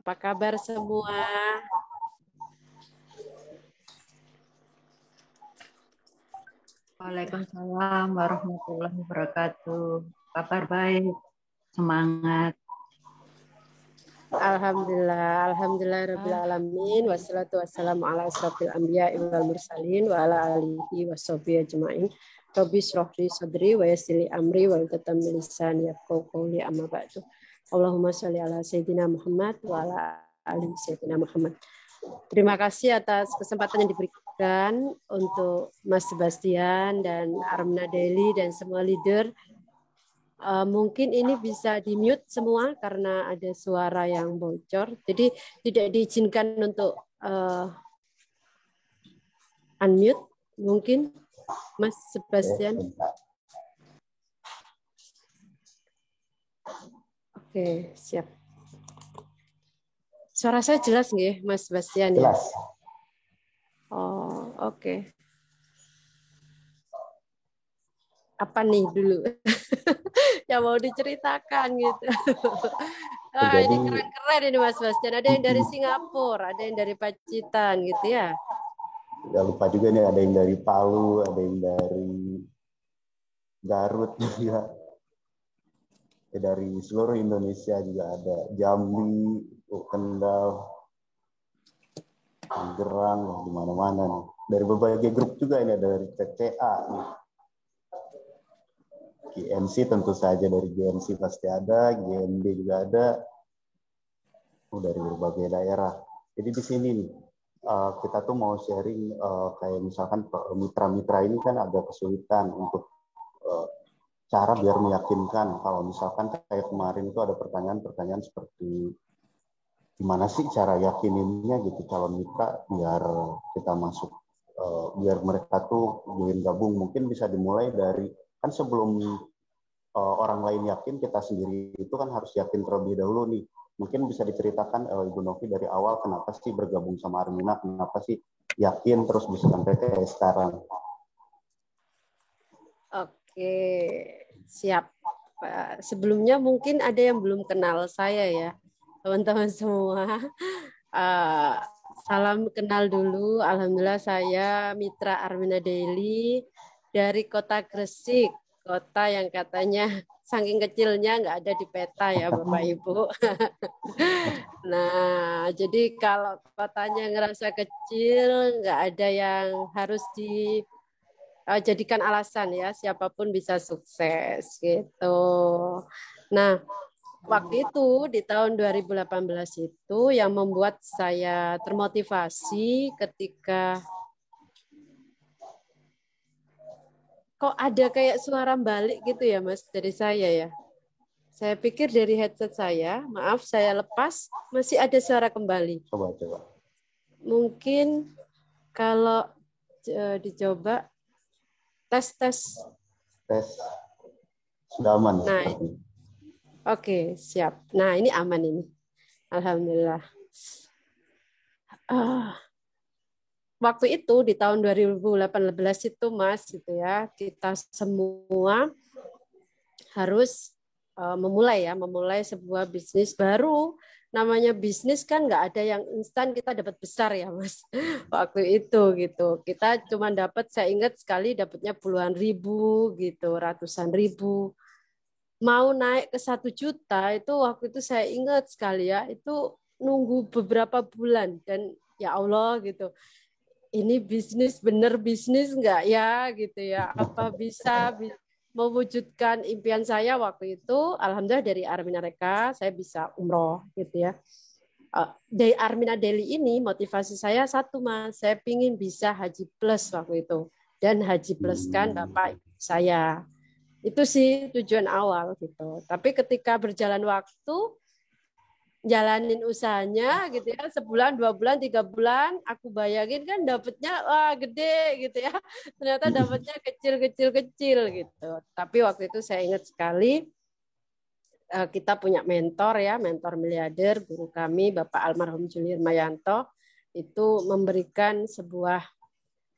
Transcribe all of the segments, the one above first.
Apa kabar semua? Waalaikumsalam warahmatullahi wabarakatuh. Kabar baik, semangat. Alhamdulillah, alhamdulillah rabbil alamin, wassalatu wassalamu ala asrofil anbiya wal mursalin wa ala alihi washabihi ajmain. Rabbi shrah li sadri wa yassir li amri wa hlul lisani yafqahu qawli amma ba'du. Allahumma shalli ala sayyidina Muhammad wa ala ali sayyidina Muhammad. Terima kasih atas kesempatan yang diberikan untuk Mas Sebastian dan Armina Daily dan semua leader. Mungkin ini bisa di-mute semua karena ada suara yang bocor. Jadi tidak diizinkan untuk unmute mungkin Mas Sebastian. Oke, siap. Suara saya jelas nggih, Mas Sebastian? Jelas. Ya? Oh, oke. Apa nih dulu yang mau diceritakan gitu? Wah, ini keren-keren ini Mas Sebastian. Ada yang dari Singapura, ada yang dari Pacitan gitu ya. Gak lupa juga nih, ada yang dari Palu, ada yang dari Garut juga. Dari seluruh Indonesia juga ada. Jambi, Kendal, Tangerang, di mana-mana nih. Dari berbagai grup juga ini, ada dari TCA nih. GNC tentu saja, dari GNC pasti ada, GNB juga ada. Dari berbagai daerah. Jadi di sini nih, kita tuh mau sharing kayak misalkan mitra-mitra ini kan agak kesulitan untuk cara biar meyakinkan. Kalau misalkan kayak kemarin itu ada pertanyaan-pertanyaan seperti gimana sih cara yakininnya gitu calon mitra biar kita masuk, biar mereka tuh join gabung. Mungkin bisa dimulai dari kan sebelum orang lain yakin, kita sendiri itu kan harus yakin terlebih dahulu nih. Mungkin bisa diceritakan Ibu Novi dari awal kenapa sih bergabung sama Armina, kenapa sih yakin terus bisa sampai kayak sekarang. Oke, siap. Sebelumnya mungkin ada yang belum kenal saya ya, teman-teman semua. Salam kenal dulu. Alhamdulillah saya mitra Armina Daily dari Kota Gresik, kota yang katanya saking kecilnya nggak ada di peta ya Bapak Ibu. Nah, jadi kalau kotanya ngerasa kecil, nggak ada yang harus dijadikan alasan ya, siapapun bisa sukses gitu. Nah, waktu itu di tahun 2018 itu yang membuat saya termotivasi ketika kok ada kayak suara balik gitu ya Mas dari saya ya. Saya pikir dari headset saya, maaf saya lepas, masih ada suara kembali. Coba. Mungkin kalau dicoba tes. Sudah aman. Nah, oke, siap. Nah, ini aman ini. Alhamdulillah. Waktu itu di tahun 2018 itu Mas gitu ya, kita semua harus memulai sebuah bisnis baru. Namanya bisnis kan nggak ada yang instan kita dapat besar ya Mas. Waktu itu gitu. Kita cuma dapat, saya ingat sekali dapatnya puluhan ribu gitu, ratusan ribu. Mau naik ke 1 juta itu waktu itu saya ingat sekali ya, itu nunggu beberapa bulan dan ya Allah gitu. Ini bisnis bener bisnis nggak ya gitu ya, apa bisa mewujudkan impian saya waktu itu. Alhamdulillah dari Armina Reka saya bisa umroh gitu ya. Dari Armina Daily ini motivasi saya satu Mas, saya pingin bisa haji plus waktu itu dan haji plus kan Bapak saya. Itu sih tujuan awal gitu. Tapi ketika berjalan waktu jalanin usahanya gitu ya, sebulan, 2 bulan, 3 bulan, aku bayangin kan dapatnya wah gede gitu ya, ternyata dapatnya kecil gitu. Tapi waktu itu saya ingat sekali kita punya mentor ya, mentor miliarder, guru kami Bapak almarhum Julian Mayanto itu memberikan sebuah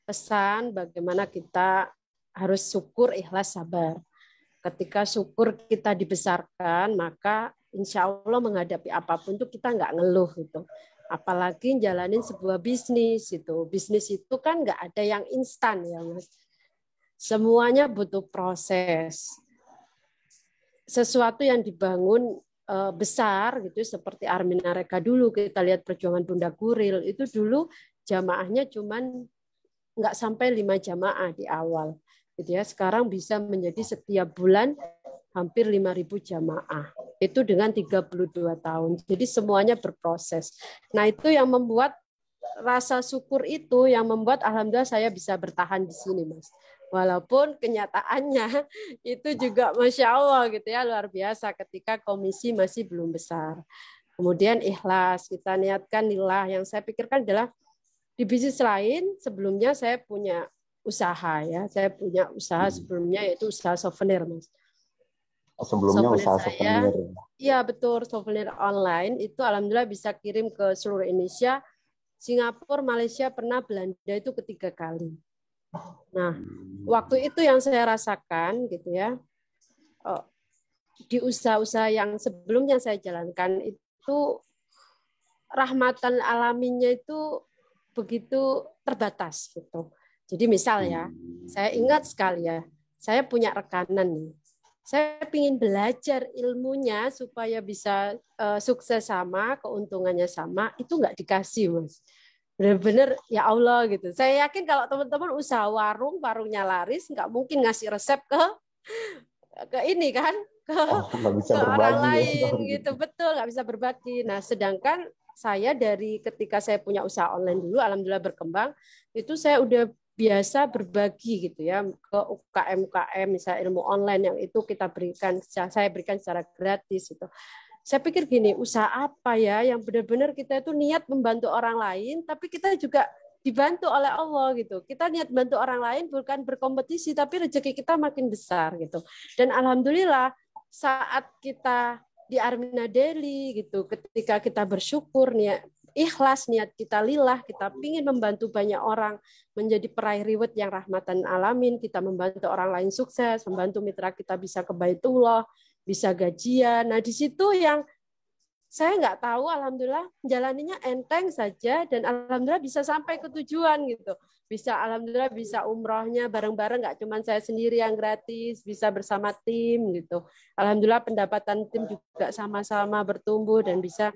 pesan bagaimana kita harus syukur, ikhlas, sabar. Ketika syukur kita dibesarkan, maka insya Allah menghadapi apapun tuh kita nggak ngeluh gitu. Apalagi jalanin sebuah bisnis itu. Bisnis itu kan nggak ada yang instan ya Mas. Semuanya butuh proses. Sesuatu yang dibangun besar gitu seperti Armin Areka dulu, kita lihat perjuangan Bunda Guril itu dulu jamaahnya cuman nggak sampai 5 jamaah di awal gitu ya. Sekarang bisa menjadi setiap bulan hampir 5.000 jamaah. Itu dengan 32 tahun. Jadi semuanya berproses. Nah, itu yang membuat rasa syukur itu yang membuat alhamdulillah saya bisa bertahan di sini, Mas. Walaupun kenyataannya itu juga Masya Allah gitu ya, luar biasa ketika komisi masih belum besar. Kemudian ikhlas, kita niatkan lillah. Yang saya pikirkan adalah di bisnis lain sebelumnya saya punya usaha ya, saya punya usaha sebelumnya yaitu usaha souvenir, Mas. Sebelumnya Souvenir usaha saya, souvenir. iya betul, souvenir online itu alhamdulillah bisa kirim ke seluruh Indonesia, Singapura, Malaysia, pernah Belanda itu ketiga kali. Nah, waktu itu yang saya rasakan gitu ya, di usaha-usaha yang sebelumnya saya jalankan itu rahmatan alaminya itu begitu terbatas gitu. Jadi misal ya, saya ingat sekali ya, saya punya rekanan nih. Saya ingin belajar ilmunya supaya bisa sukses sama, keuntungannya sama, itu nggak dikasih, Mas. Benar-benar ya Allah gitu. Saya yakin kalau teman-teman usaha warung, warungnya laris, nggak mungkin ngasih resep ke ini kan, Nggak bisa ke orang berbagi ya. lain gitu. Betul, nggak bisa berbagi. Nah, sedangkan saya dari ketika saya punya usaha online dulu, alhamdulillah berkembang, itu saya udah biasa berbagi gitu ya ke UKM-UKM, misalnya ilmu online yang itu kita berikan, saya berikan secara gratis gitu. Saya pikir gini, usaha apa ya yang benar-benar kita itu niat membantu orang lain, tapi kita juga dibantu oleh Allah gitu. Kita niat bantu orang lain bukan berkompetisi, tapi rezeki kita makin besar gitu. Dan alhamdulillah saat kita di Armina Daily gitu, ketika kita bersyukur niat ikhlas, niat kita lillah, kita ingin membantu banyak orang menjadi peraih reward yang rahmatan alamin, kita membantu orang lain sukses, membantu mitra kita bisa ke Baitullah, bisa gajian. Nah, di situ yang saya nggak tahu, alhamdulillah jalaninya enteng saja dan alhamdulillah bisa sampai ke tujuan gitu. Bisa alhamdulillah bisa umrohnya bareng-bareng, nggak cuma saya sendiri yang gratis, bisa bersama tim gitu. Alhamdulillah pendapatan tim juga sama-sama bertumbuh dan bisa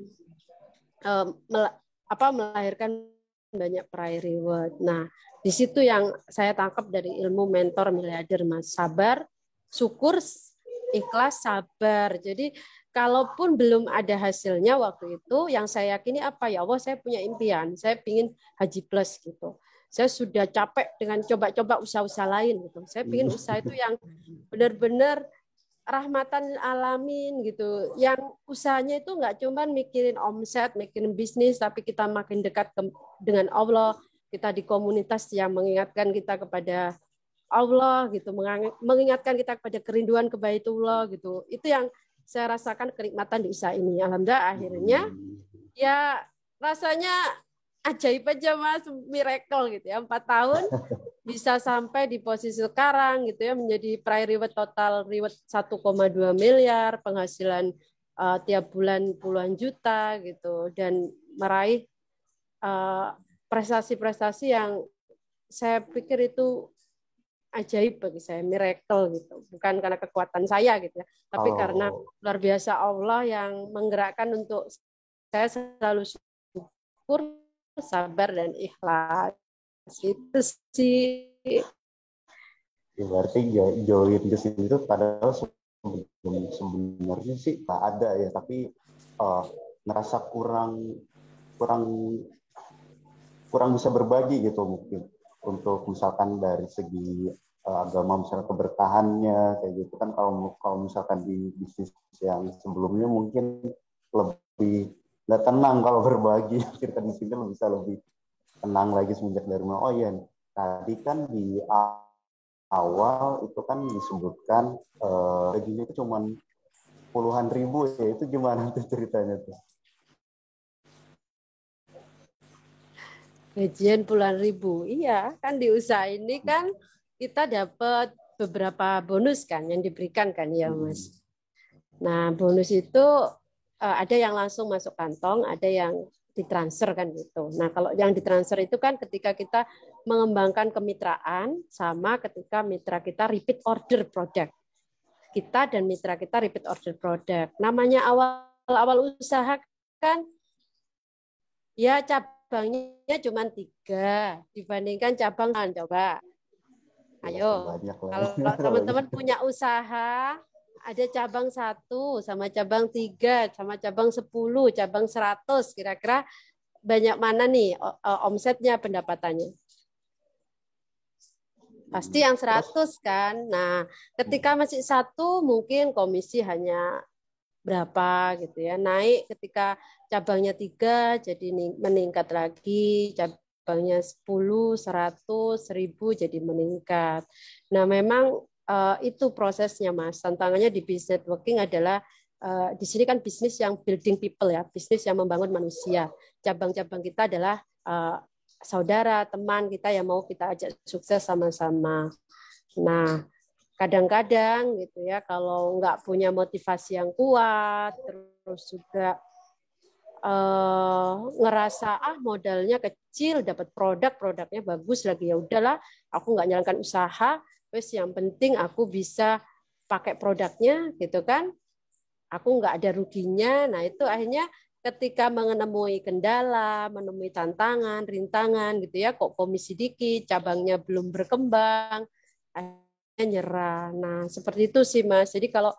melahirkan banyak peraih reward. Nah, di situ yang saya tangkap dari ilmu mentor miliarder, Mas. Sabar, syukur, ikhlas, sabar. Jadi kalaupun belum ada hasilnya waktu itu, yang saya yakini apa ya Allah, saya punya impian, saya ingin haji plus gitu. Saya sudah capek dengan coba-coba usaha-usaha lain gitu. Saya ingin usaha itu yang benar-benar rahmatan alamin gitu. Yang usahanya itu nggak cuma mikirin omset, mikirin bisnis, tapi kita makin dekat dengan Allah. Kita di komunitas yang mengingatkan kita kepada Allah gitu, mengingatkan kita kepada kerinduan ke Baitullah gitu. Itu yang saya rasakan kenikmatan di usaha ini. Alhamdulillah akhirnya ya rasanya ajaib aja Mas, miracle gitu ya. 4 tahun bisa sampai di posisi sekarang gitu ya, menjadi peraih reward total reward 1,2 miliar, penghasilan tiap bulan puluhan juta gitu, dan meraih prestasi-prestasi yang saya pikir itu ajaib bagi saya, miracle gitu. Bukan karena kekuatan saya gitu ya, tapi karena luar biasa Allah yang menggerakkan untuk saya selalu syukur, sabar dan ikhlas. Itu sih. Ya, berarti join ke situ padahal sebenarnya sih tak ada ya, tapi ngerasa kurang bisa berbagi gitu mungkin, untuk misalkan dari segi agama, misalnya keberkahannya kayak gitu kan. Kalau misalkan di bisnis yang sebelumnya mungkin lebih nggak tenang kalau berbagi, kita di sini bisa lebih tenang lagi semenjak dari mana. Oh iya, tadi kan di awal itu kan disebutkan gajinya itu cuma puluhan ribu ya, itu gimana tuh ceritanya tuh? Gajian puluhan ribu, iya kan di usaha ini kan kita dapat beberapa bonus kan yang diberikan kan ya Mas. Nah bonus itu ada yang langsung masuk kantong, ada yang ditransfer kan gitu. Nah, kalau yang ditransfer itu kan ketika kita mengembangkan kemitraan sama ketika mitra kita repeat order produk. Kita dan mitra kita repeat order produk. Namanya awal usaha kan ya cabangnya cuma 3 dibandingkan cabang coba. Ayo, kalau teman-teman punya usaha, ada cabang 1 sama cabang 3 sama cabang 10, cabang 100, kira-kira banyak mana nih omsetnya, pendapatannya? Pasti yang 100 kan. Nah, ketika masih 1 mungkin komisi hanya berapa gitu ya. Naik ketika cabangnya 3 jadi meningkat lagi, cabangnya 10, 100, 1000 jadi meningkat. Nah, memang itu prosesnya, Mas. Tantangannya di business networking adalah di sini kan bisnis yang building people ya, bisnis yang membangun manusia. Cabang-cabang kita adalah saudara, teman kita yang mau kita ajak sukses sama-sama. Nah, kadang-kadang gitu ya, kalau nggak punya motivasi yang kuat, terus juga ngerasa modalnya kecil, dapat produknya bagus lagi, ya udahlah, aku nggak jalankan usaha, terus yang penting aku bisa pakai produknya gitu kan, aku nggak ada ruginya. Nah itu akhirnya ketika menemui kendala, menemui tantangan, rintangan gitu ya, kok komisi dikit, cabangnya belum berkembang, akhirnya nyerah. Nah seperti itu sih Mas. Jadi kalau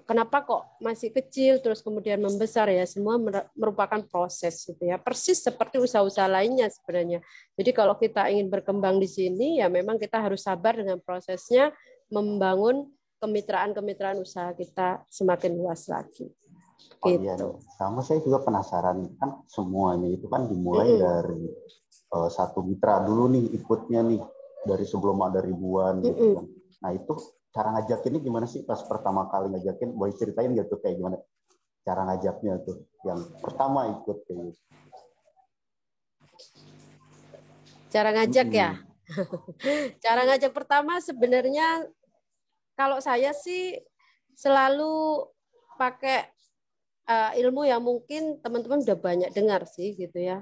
kenapa kok masih kecil terus kemudian membesar ya, semua merupakan proses gitu ya, persis seperti usaha-usaha lainnya sebenarnya. Jadi kalau kita ingin berkembang di sini ya memang kita harus sabar dengan prosesnya, membangun kemitraan usaha kita semakin luas lagi. Oh iya nih, sama saya juga penasaran, kan semuanya itu kan dimulai dari satu mitra dulu nih ikutnya nih, dari sebelum ada ribuan gitu kan. Nah itu cara ngajakinnya gimana sih pas pertama kali ngajakin? Boleh ceritain gitu kayak gimana cara ngajaknya tuh yang pertama ikut kayak gitu. Cara ngajak ya? Cara ngajak pertama sebenarnya kalau saya sih selalu pakai ilmu yang mungkin teman-teman udah banyak dengar sih gitu ya.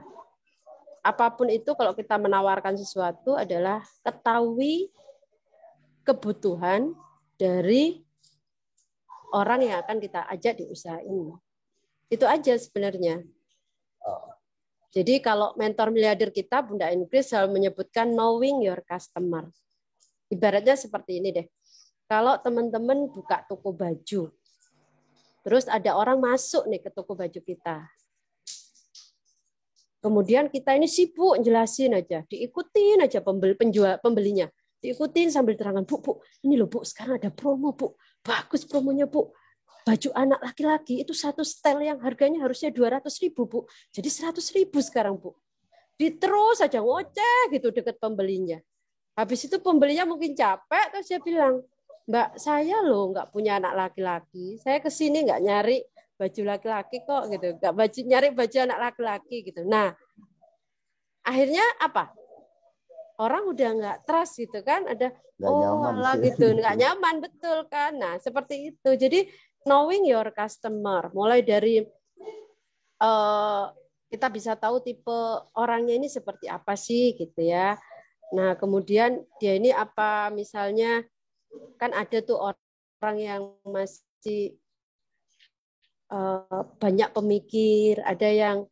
Apapun itu kalau kita menawarkan sesuatu adalah ketahui kebutuhan dari orang yang akan kita ajak di usaha ini. Itu aja sebenarnya. Jadi kalau mentor miliarder kita, Bunda Ingrid selalu menyebutkan knowing your customer. Ibaratnya seperti ini deh. Kalau teman-teman buka toko baju, terus ada orang masuk nih ke toko baju kita. Kemudian kita ini sibuk jelasin aja, diikutin aja pembelinya. Diikutin sambil terangkan, Bu, ini loh Bu, sekarang ada promo Bu. Bagus promonya Bu. Baju anak laki-laki itu satu setel yang harganya harusnya 200.000 Bu. Jadi 100.000 sekarang Bu. Terus aja ngoceh gitu deket pembelinya. Habis itu pembelinya mungkin capek, terus dia bilang, Mbak, saya loh nggak punya anak laki-laki. Saya kesini nggak nyari baju laki-laki kok gitu. Nggak nyari baju anak laki-laki gitu. Nah, akhirnya apa? Orang udah nggak trust gitu kan. Ada, alah gitu. Nggak nyaman, betul kan. Nah, seperti itu. Jadi, knowing your customer, mulai dari kita bisa tahu tipe orangnya ini seperti apa sih gitu ya. Nah kemudian dia ini apa, misalnya kan ada tuh orang yang masih banyak pemikir, ada yang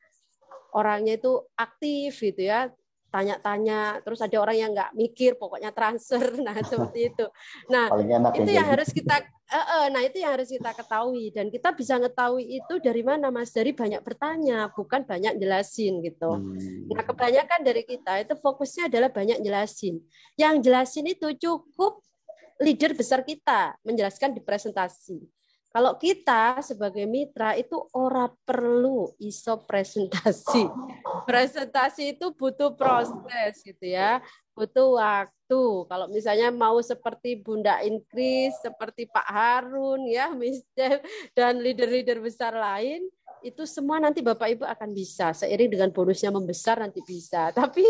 orangnya itu aktif gitu ya, tanya-tanya, terus ada orang yang nggak mikir, pokoknya transfer, nah seperti itu. Nah itu yang harus kita ketahui, dan kita bisa ngetahui itu dari mana Mas? Dari banyak bertanya, bukan banyak jelasin gitu. Nah kebanyakan dari kita itu fokusnya adalah banyak jelasin. Yang jelasin itu cukup leader besar kita menjelaskan di presentasi. Kalau kita sebagai mitra itu ora perlu iso presentasi. Presentasi itu butuh proses gitu ya, butuh waktu. Kalau misalnya mau seperti Bunda Ingrid, seperti Pak Harun ya, Mister dan leader-leader besar lain, itu semua nanti Bapak Ibu akan bisa. Seiring dengan bonusnya membesar nanti bisa. Tapi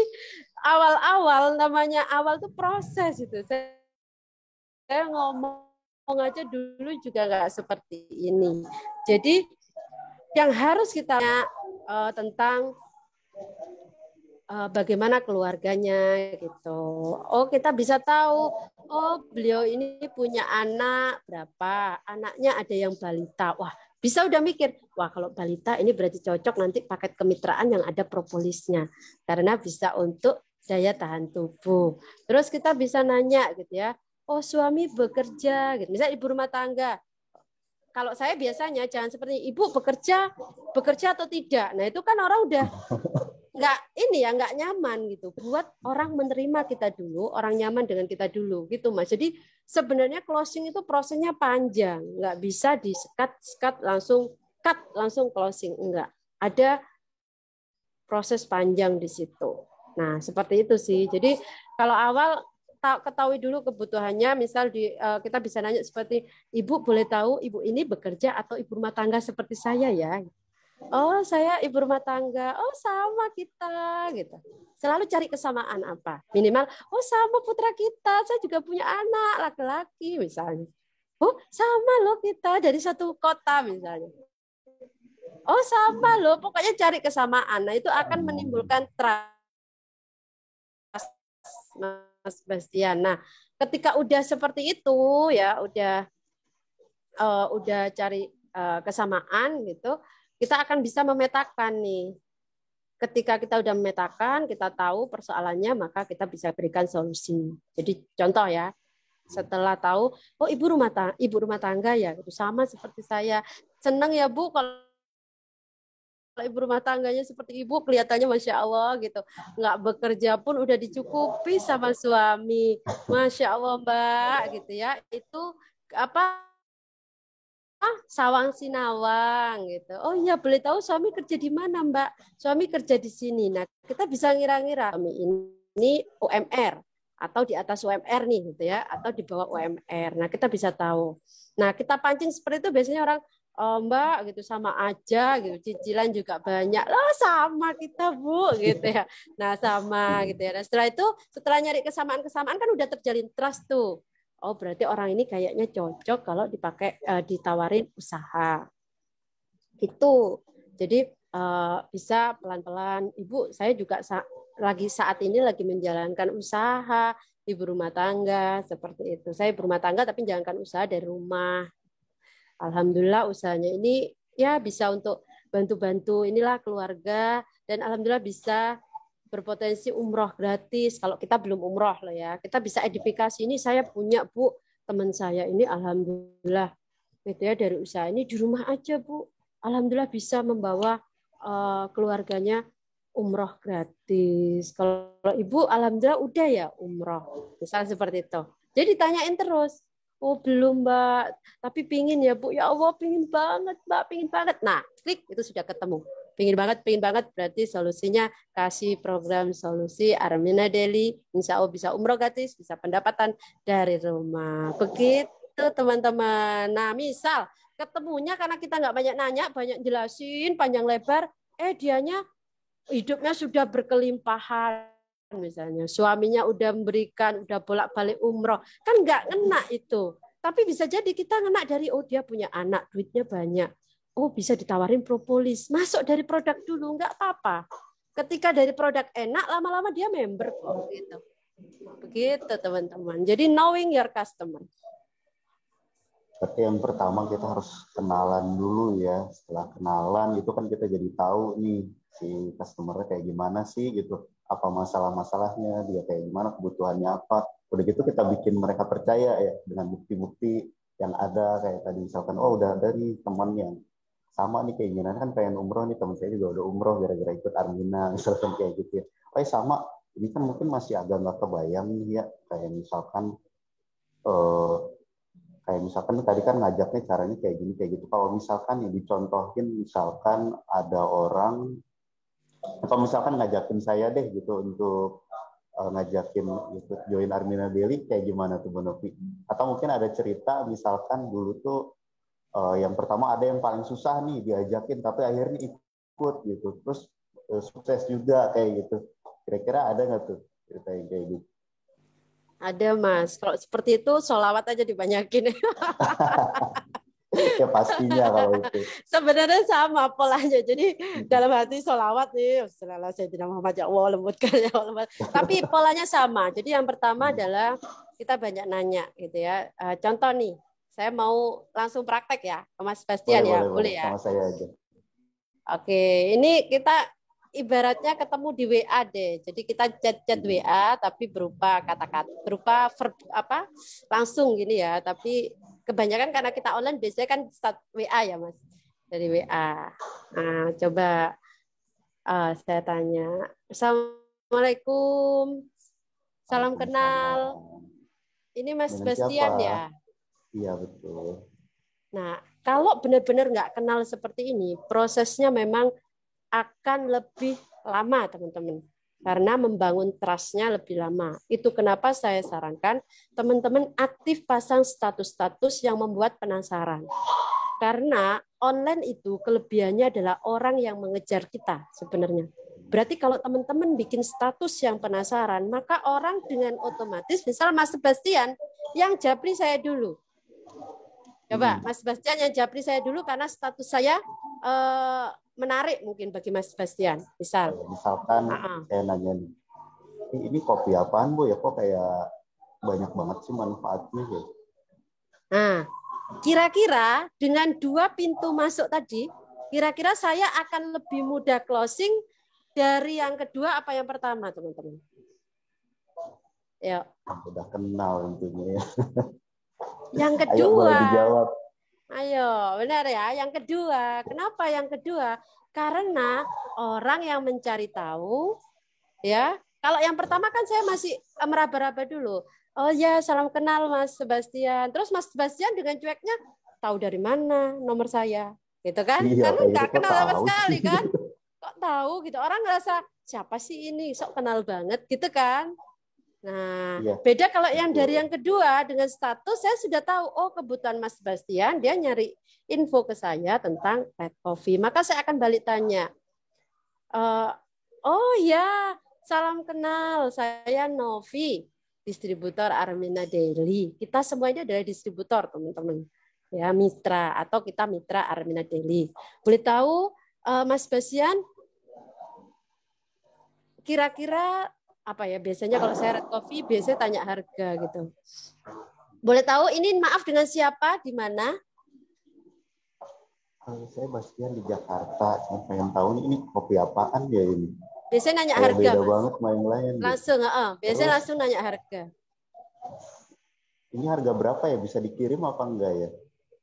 awal-awal, namanya awal itu proses itu. Saya ngomong aja dulu juga nggak seperti ini. Jadi yang harus kita tentang bagaimana keluarganya gitu. Oh, kita bisa tahu, oh beliau ini punya anak berapa, anaknya ada yang balita. Wah, bisa udah mikir, wah kalau balita ini berarti cocok nanti paket kemitraan yang ada propolisnya. Karena bisa untuk daya tahan tubuh. Terus kita bisa nanya gitu ya, oh suami bekerja, gitu. Misalnya ibu rumah tangga. Kalau saya biasanya jangan seperti ibu bekerja atau tidak. Nah itu kan orang udah nggak nyaman gitu. Buat orang menerima kita dulu, orang nyaman dengan kita dulu gitu Mas. Jadi sebenarnya closing itu prosesnya panjang, nggak bisa di-cut langsung cut langsung closing, enggak. Ada proses panjang di situ. Nah seperti itu sih. Jadi kalau awal ketahui dulu kebutuhannya, misal kita bisa nanya seperti, ibu boleh tahu ibu ini bekerja atau ibu rumah tangga seperti saya ya. Oh, saya ibu rumah tangga. Oh, sama kita gitu. Selalu cari kesamaan apa? Minimal, oh sama putra kita. Saya juga punya anak laki-laki misalnya. Oh, sama loh kita dari satu kota misalnya. Oh, sama loh. Pokoknya cari kesamaan. Nah, itu akan menimbulkan trust, Mas Bastian. Nah, ketika udah seperti itu ya, udah cari kesamaan gitu, kita akan bisa memetakan nih. Ketika kita udah memetakan, kita tahu persoalannya, maka kita bisa berikan solusi. Jadi contoh ya, setelah tahu, oh ibu rumah tangga ya, itu sama seperti saya. Senang ya Bu kalau ibu rumah tangganya seperti ibu, kelihatannya Masya Allah gitu. Nggak bekerja pun udah dicukupi sama suami. Masya Allah Mbak gitu ya. Itu apa, Sawang Sinawang gitu. Oh iya, boleh tahu suami kerja di mana, Mbak? Suami kerja di sini. Nah, kita bisa ngira-ngira suami ini UMR atau di atas UMR nih gitu ya, atau di bawah UMR. Nah, kita bisa tahu. Nah, kita pancing seperti itu biasanya orang, oh, Mbak gitu sama aja gitu. Cicilan juga banyak. Lah sama kita, Bu gitu ya. Nah, sama gitu ya. Nah, setelah itu, setelah nyari kesamaan-kesamaan kan udah terjalin trust tuh. Oh, berarti orang ini kayaknya cocok kalau ditawarin usaha. Itu. Jadi bisa pelan-pelan. Ibu, saya juga saat ini lagi menjalankan usaha ibu rumah tangga seperti itu. Saya berumah tangga tapi menjalankan usaha dari rumah. Alhamdulillah usahanya ini ya bisa untuk bantu-bantu inilah keluarga, dan alhamdulillah bisa berpotensi umroh gratis. Kalau kita belum umroh loh ya, kita bisa edifikasi, ini saya punya Bu, teman saya ini alhamdulillah gitu ya, dari usaha ini di rumah aja Bu, alhamdulillah bisa membawa keluarganya umroh gratis. Kalau ibu alhamdulillah udah ya umroh, misal seperti itu. Jadi tanyain terus, oh belum Mbak, tapi pingin ya Bu, ya Allah pingin banget Mbak, pingin banget. Nah klik itu sudah ketemu. Pingin banget berarti solusinya kasih program solusi Armina Daily, insya Allah bisa umroh gratis, bisa pendapatan dari rumah. Begitu teman-teman. Nah misal ketemunya karena kita nggak banyak nanya, banyak jelasin panjang lebar, dianya hidupnya sudah berkelimpahan, misalnya suaminya udah memberikan, udah bolak-balik umroh, kan nggak ngena itu. Tapi bisa jadi kita ngena dari, oh dia punya anak, duitnya banyak, oh bisa ditawarin propolis, masuk dari produk dulu, nggak apa-apa. Ketika dari produk enak, lama-lama dia member kok gitu. Begitu teman-teman. Jadi knowing your customer. Berarti yang pertama kita harus kenalan dulu ya. Setelah kenalan itu kan kita jadi tahu nih si customer-nya kayak gimana sih gitu. Apa masalah-masalahnya, dia kayak gimana, kebutuhannya apa. Udah gitu kita bikin mereka percaya ya dengan bukti-bukti yang ada, kayak tadi misalkan, oh udah ada nih teman yang sama nih kayak gimana, kan pengen umroh nih, teman saya juga udah umroh gara-gara ikut Armina misalkan kayak gitu ya. Oh sama, ini kan mungkin masih agak nggak kebayang nih ya, kayak misalkan tadi kan ngajaknya caranya kayak gini kayak gitu. Kalau misalkan ya dicontohin, misalkan ada orang atau misalkan ngajakin saya deh gitu untuk ngajakin ikut join Armina Daily, kayak gimana tuh Bu Novi? Atau mungkin ada cerita misalkan dulu tuh yang pertama ada yang paling susah nih diajakin tapi akhirnya ikut gitu, terus sukses juga kayak gitu. Kira-kira ada nggak tuh cerita yang kayak gitu? Ada Mas, kalau seperti itu sholawat aja dibanyakin. Ya pastinya kalau itu. Sebenarnya sama polanya. Jadi dalam hati sholawat nih, Assalamualaikum Sayyidina Muhammad ya Allah lembutkan ya Allah. Tapi polanya sama. Jadi yang pertama adalah kita banyak nanya gitu ya. Contoh nih, saya mau langsung praktek ya ke Mas Bastian ya, boleh ya? Sama saya aja. Oke, ini kita ibaratnya ketemu di WA deh. Jadi kita chat WA tapi berupa kata-kata, berupa verb apa? Langsung gini ya, tapi kebanyakan karena kita online biasanya kan start WA ya, Mas. Dari WA. Nah, coba saya tanya. Assalamualaikum. Salam kenal. Ini Mas Dengan Bastian siapa? ya? Iya, betul. Nah, kalau benar-benar nggak kenal seperti ini, prosesnya memang akan lebih lama, teman-teman. Karena membangun trust-nya lebih lama. Itu kenapa saya sarankan teman-teman aktif pasang status-status yang membuat penasaran. Karena online itu kelebihannya adalah orang yang mengejar kita sebenarnya. Berarti kalau teman-teman bikin status yang penasaran, maka orang dengan otomatis, misal Mas Sebastian, yang japri saya dulu. Coba Mas Sebastian yang japri saya dulu karena status saya menarik mungkin bagi Mas Sebastian. Misalkan saya nanya nih, ini kopi apaan Bu ya? Kok kayak banyak banget sih manfaatnya ya? Nah, kira-kira dengan 2 pintu masuk tadi, kira-kira saya akan lebih mudah closing dari yang kedua apa yang pertama, teman-teman? Ya. Udah kenal intinya ya. Yang kedua. Ayo boleh dijawab. Ayo, benar ya. Yang kedua. Kenapa yang kedua? Karena orang yang mencari tahu, ya. Kalau yang pertama kan saya masih meraba-raba dulu. Oh ya, salam kenal Mas Sebastian. Terus Mas Sebastian dengan cueknya tahu dari mana nomor saya, gitu kan? Iya, Karena nggak gitu, kenal sama tahu sekali sih. kan? Kok tahu gitu? Orang ngerasa siapa sih ini? Sok kenal banget, gitu kan? Nah, Iya, beda kalau yang dari yang kedua dengan status saya sudah tahu, oh kebutuhan Mas Sebastian dia nyari info ke saya tentang Red Coffee. Maka saya akan balik tanya, oh ya, salam kenal, saya Novi, distributor Armina Daily. Kita semuanya adalah distributor, teman-teman. Ya, mitra atau kita mitra Armina Daily. Boleh tahu Mas Sebastian kira-kira apa ya, biasanya kalau saya Red Coffee biasanya tanya harga gitu. Boleh tahu ini maaf dengan siapa, di mana? Saya Bastian di Jakarta. Saya pengen tahu ini kopi apaan ya ini. Biasanya nanya kayak harga, beda Mas. banget sama yang lain. Langsung, biasanya Terus, langsung nanya harga. Ini harga berapa ya? Bisa dikirim apa enggak ya?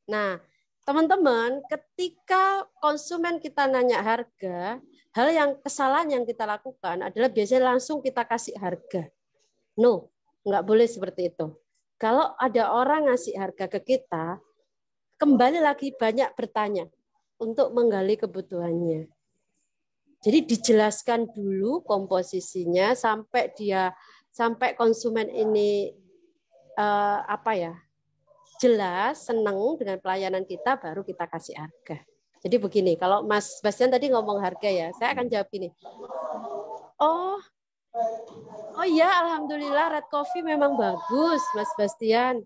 Nah, teman-teman, ketika konsumen kita nanya harga, hal yang kesalahan yang kita lakukan adalah biasanya langsung kita kasih harga. No, nggak boleh seperti itu. Kalau ada orang ngasih harga ke kita, kembali lagi banyak bertanya untuk menggali kebutuhannya. Jadi dijelaskan dulu komposisinya sampai konsumen ini jelas, senang dengan pelayanan kita, baru kita kasih harga. Jadi begini, kalau Mas Bastian tadi ngomong harga ya, saya akan jawab ini. Oh iya, alhamdulillah Red Coffee memang bagus, Mas Bastian.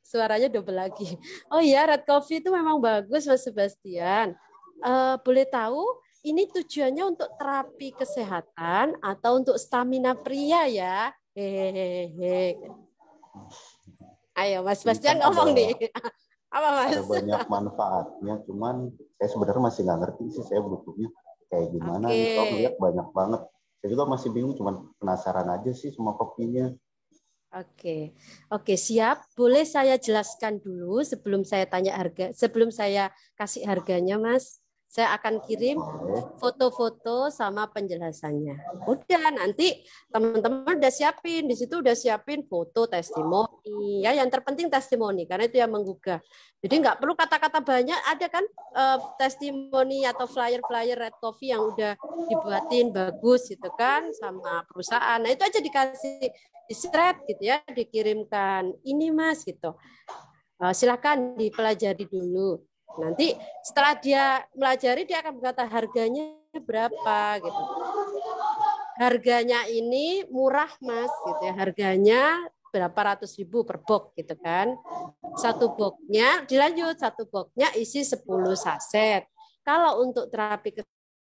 Suaranya double lagi. Oh iya, Red Coffee itu memang bagus, Mas Sebastian. Boleh tahu ini tujuannya untuk terapi kesehatan atau untuk stamina pria ya? Hehehe. Ayo, Mas Bastian ngomong nih. Apa Mas? Ada banyak manfaatnya, cuman saya sebenarnya masih nggak ngerti sih saya butuhnya kayak gimana. Kalau melihat banyak banget. Saya juga masih bingung, cuman penasaran aja sih sama kopinya. Oke, siap. Boleh saya jelaskan dulu sebelum saya tanya harga, sebelum saya kasih harganya, Mas. Saya akan kirim foto-foto sama penjelasannya. Udah, nanti teman-teman udah siapin, di situ udah siapin foto testimoni. Ya, yang terpenting testimoni karena itu yang menggugah. Jadi nggak perlu kata-kata banyak, ada kan testimoni atau flyer-flyer Red Coffee yang udah dibuatin bagus gitu kan sama perusahaan. Nah, itu aja dikasih di thread gitu ya, dikirimkan ini Mas gitu. Silakan dipelajari dulu. Nanti setelah dia melajari dia akan berkata harganya berapa gitu. Harganya ini murah Mas gitu ya. Harganya berapa ratus ribu per box gitu kan. Satu boxnya dilanjut, satu boxnya isi 10 saset. Kalau untuk terapi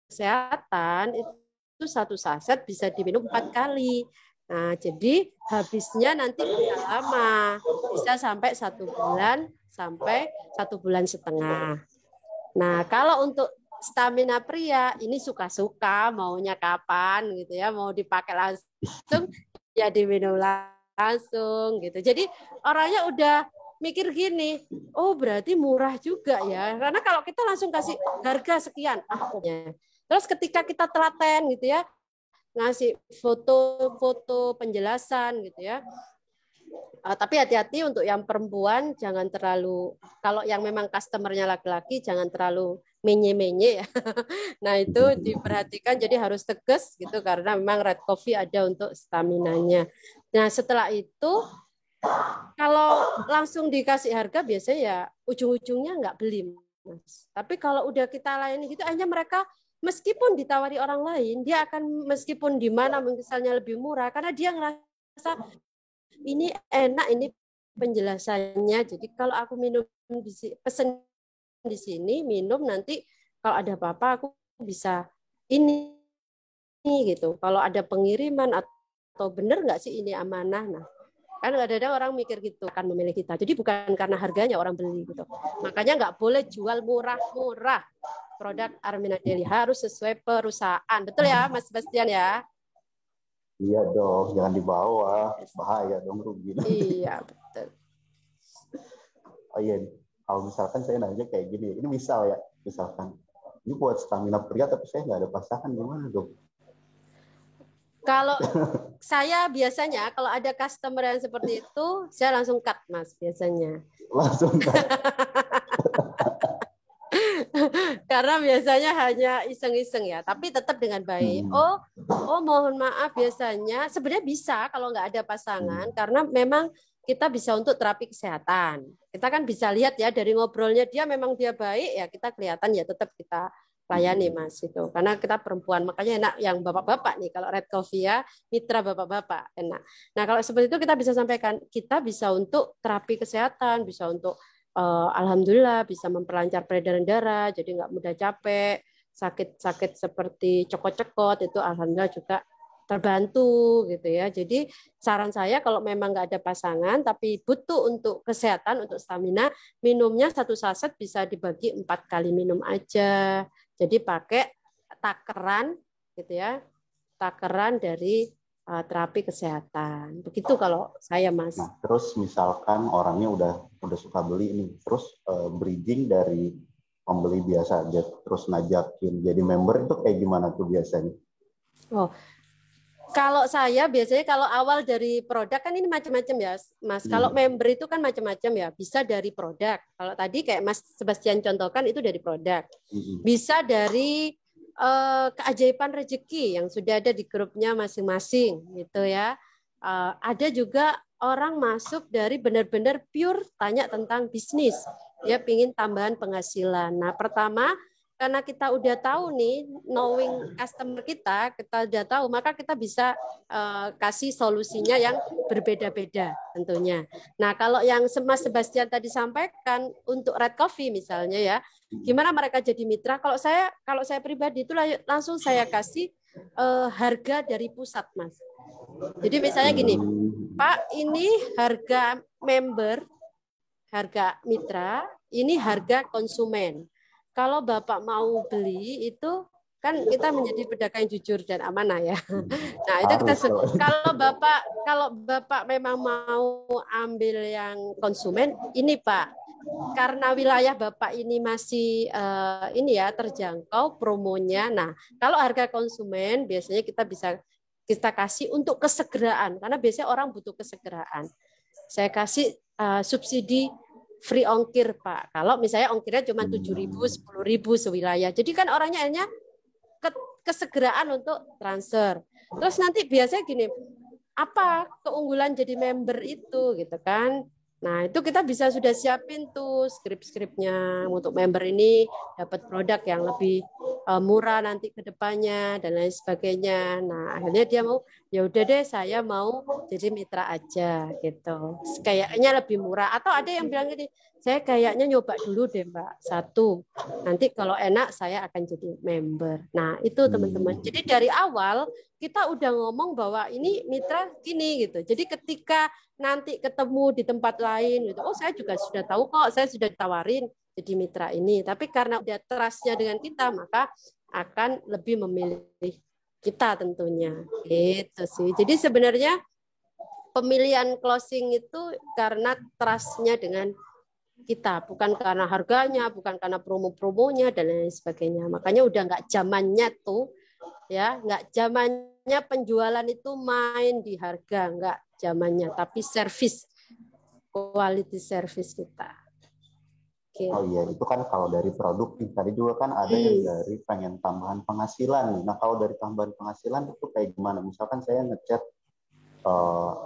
kesehatan itu satu saset bisa diminum 4 kali. Nah, jadi habisnya nanti bisa lama, bisa sampai 1 bulan sampai 1,5 bulan. Nah, kalau untuk stamina pria ini suka-suka maunya kapan gitu ya, mau dipakai langsung ya diminum langsung gitu. Jadi orangnya udah mikir gini, oh berarti murah juga ya. Karena kalau kita langsung kasih harga sekian, terus ketika kita telaten gitu ya, ngasih foto-foto penjelasan gitu ya. Tapi hati-hati untuk yang perempuan, jangan terlalu, kalau yang memang customernya laki-laki jangan terlalu menye-menye ya. Nah itu diperhatikan, jadi harus tegas gitu karena memang red coffee ada untuk staminanya. Nah setelah itu kalau langsung dikasih harga biasanya ya ujung-ujungnya nggak beli, Mas. Tapi kalau udah kita layani gitu, akhirnya mereka meskipun ditawari orang lain, dia akan meskipun di mana misalnya lebih murah karena dia ngerasa ini enak, ini penjelasannya. Jadi kalau aku minum pesen di sini, minum nanti kalau ada apa-apa aku bisa ini gitu. Kalau ada pengiriman atau benar nggak sih ini amanah. Nah, kan ada orang mikir gitu akan memilih kita. Jadi bukan karena harganya orang beli gitu. Makanya nggak boleh jual murah-murah. Produk Armina Daily harus sesuai perusahaan. Betul ya, Mas Sebastian ya? Iya dong, jangan dibawa, bahaya dong, rugi. Iya, betul. Oh iya, kalau misalkan saya nanya kayak gini, ini misal ya, misalkan, ini buat stamina pria tapi saya nggak ada pasangan, gimana dong? Kalau saya biasanya, kalau ada customer yang seperti itu, saya langsung cut, Mas, biasanya. Langsung cut. Karena biasanya hanya iseng-iseng ya, tapi tetap dengan baik. Oh mohon maaf, biasanya sebenarnya bisa kalau nggak ada pasangan, karena memang kita bisa untuk terapi kesehatan. Kita kan bisa lihat ya dari ngobrolnya dia memang dia baik ya, kita kelihatan ya tetap kita layani, Mas, itu. Karena kita perempuan, makanya enak yang bapak-bapak nih kalau Red Coffee ya, mitra bapak-bapak enak. Nah kalau seperti itu kita bisa sampaikan, kita bisa untuk terapi kesehatan, bisa untuk alhamdulillah bisa memperlancar peredaran darah, jadi nggak mudah capek, sakit-sakit seperti cokot-cokot itu alhamdulillah juga terbantu gitu ya. Jadi saran saya kalau memang nggak ada pasangan tapi butuh untuk kesehatan, untuk stamina, minumnya satu saset bisa dibagi 4 kali minum aja. Jadi pakai takeran gitu ya, takeran dari terapi kesehatan. Begitu kalau saya, Mas. Nah, terus misalkan orangnya udah suka beli nih, terus bridging dari pembeli biasa aja, terus ngajakin jadi member itu kayak gimana tuh biasanya? Oh, kalau saya biasanya kalau awal dari produk kan ini macam-macam ya, Mas. Kalau member itu kan macam-macam ya, bisa dari produk. Kalau tadi kayak Mas Sebastian contohkan itu dari produk. Bisa dari keajaiban rezeki yang sudah ada di grupnya masing-masing gitu ya. Ada juga orang masuk dari benar-benar pure tanya tentang bisnis, dia pingin tambahan penghasilan. Nah pertama karena kita udah tahu nih knowing customer kita udah tahu, maka kita bisa kasih solusinya yang berbeda-beda tentunya. Nah kalau yang Mas Sebastian tadi sampaikan untuk Red Coffee misalnya ya, gimana mereka jadi mitra? Kalau saya pribadi itu langsung saya kasih harga dari pusat, Mas. Jadi misalnya gini, Pak, ini harga member, harga mitra, ini harga konsumen. Kalau Bapak mau beli itu kan kita menjadi pedagang yang jujur dan amanah ya. Nah itu kita kalau Bapak memang mau ambil yang konsumen, ini Pak. Karena wilayah Bapak ini masih ini ya terjangkau promonya. Nah, kalau harga konsumen biasanya kita kasih untuk kesegeraan karena biasanya orang butuh kesegeraan. Saya kasih subsidi free ongkir, Pak. Kalau misalnya ongkirnya cuma 7.000, 10.000 sewilayah. Jadi kan orangnya hanya kesegeraan untuk transfer. Terus nanti biasanya gini, apa keunggulan jadi member itu gitu kan? Nah, itu kita bisa sudah siapin tuh skrip-skripnya untuk member ini dapat produk yang lebih murah nanti ke depannya dan lain sebagainya. Nah, akhirnya dia mau, ya udah deh saya mau jadi mitra aja gitu. Kayaknya lebih murah. Atau ada yang bilang gini, saya kayaknya nyoba dulu deh Mbak, satu. Nanti kalau enak saya akan jadi member. Nah, itu teman-teman. Jadi dari awal kita udah ngomong bahwa ini mitra gini gitu. Jadi ketika nanti ketemu di tempat lain gitu. Oh, saya juga sudah tahu kok, saya sudah ditawarin jadi mitra ini. Tapi karena udah trust-nya dengan kita, maka akan lebih memilih kita tentunya. Gitu sih. Jadi sebenarnya pemilihan closing itu karena trust-nya dengan kita, bukan karena harganya, bukan karena promo-promonya dan lain sebagainya. Makanya udah nggak zamannya tuh, ya nggak zamannya penjualan itu main di harga, nggak zamannya, tapi service, quality service kita. Gitu. Oh iya, itu kan kalau dari produk, tadi juga kan ada yang dari pengen tambahan penghasilan nih. Nah kalau dari tambahan penghasilan itu kayak gimana? Misalkan saya ngechat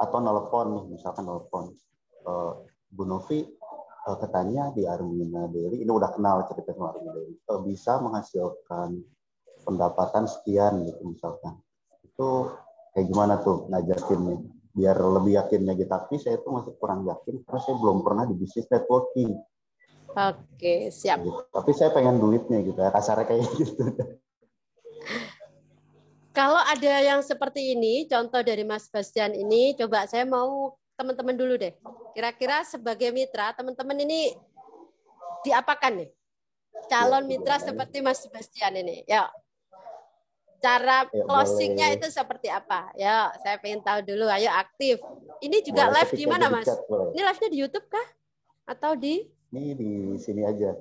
atau nelpon nih, misalkan nelpon Bu Novi, katanya di Armina Daily, ini udah kenal cerita sama Armina Daily, bisa menghasilkan pendapatan sekian gitu misalkan. Itu kayak gimana tuh ngajakinnya? Biar lebih yakinnya gitu. Tapi saya tuh masih kurang yakin karena saya belum pernah di bisnis networking. Oke, siap. Gitu. Tapi saya pengen duitnya gitu ya, kasarnya kayak gitu. Kalau ada yang seperti ini, contoh dari Mas Bastian ini, coba saya mau teman-teman dulu deh. Kira-kira sebagai mitra, teman-teman ini diapakan nih? Calon mitra seperti Mas Bastian ini. Ya, cara closingnya itu seperti apa? Ya, saya pengen tahu dulu. Ayo aktif. Ini juga boleh live di mana, Mas? Ini live-nya di YouTube kah? Atau di? Ini di sini aja.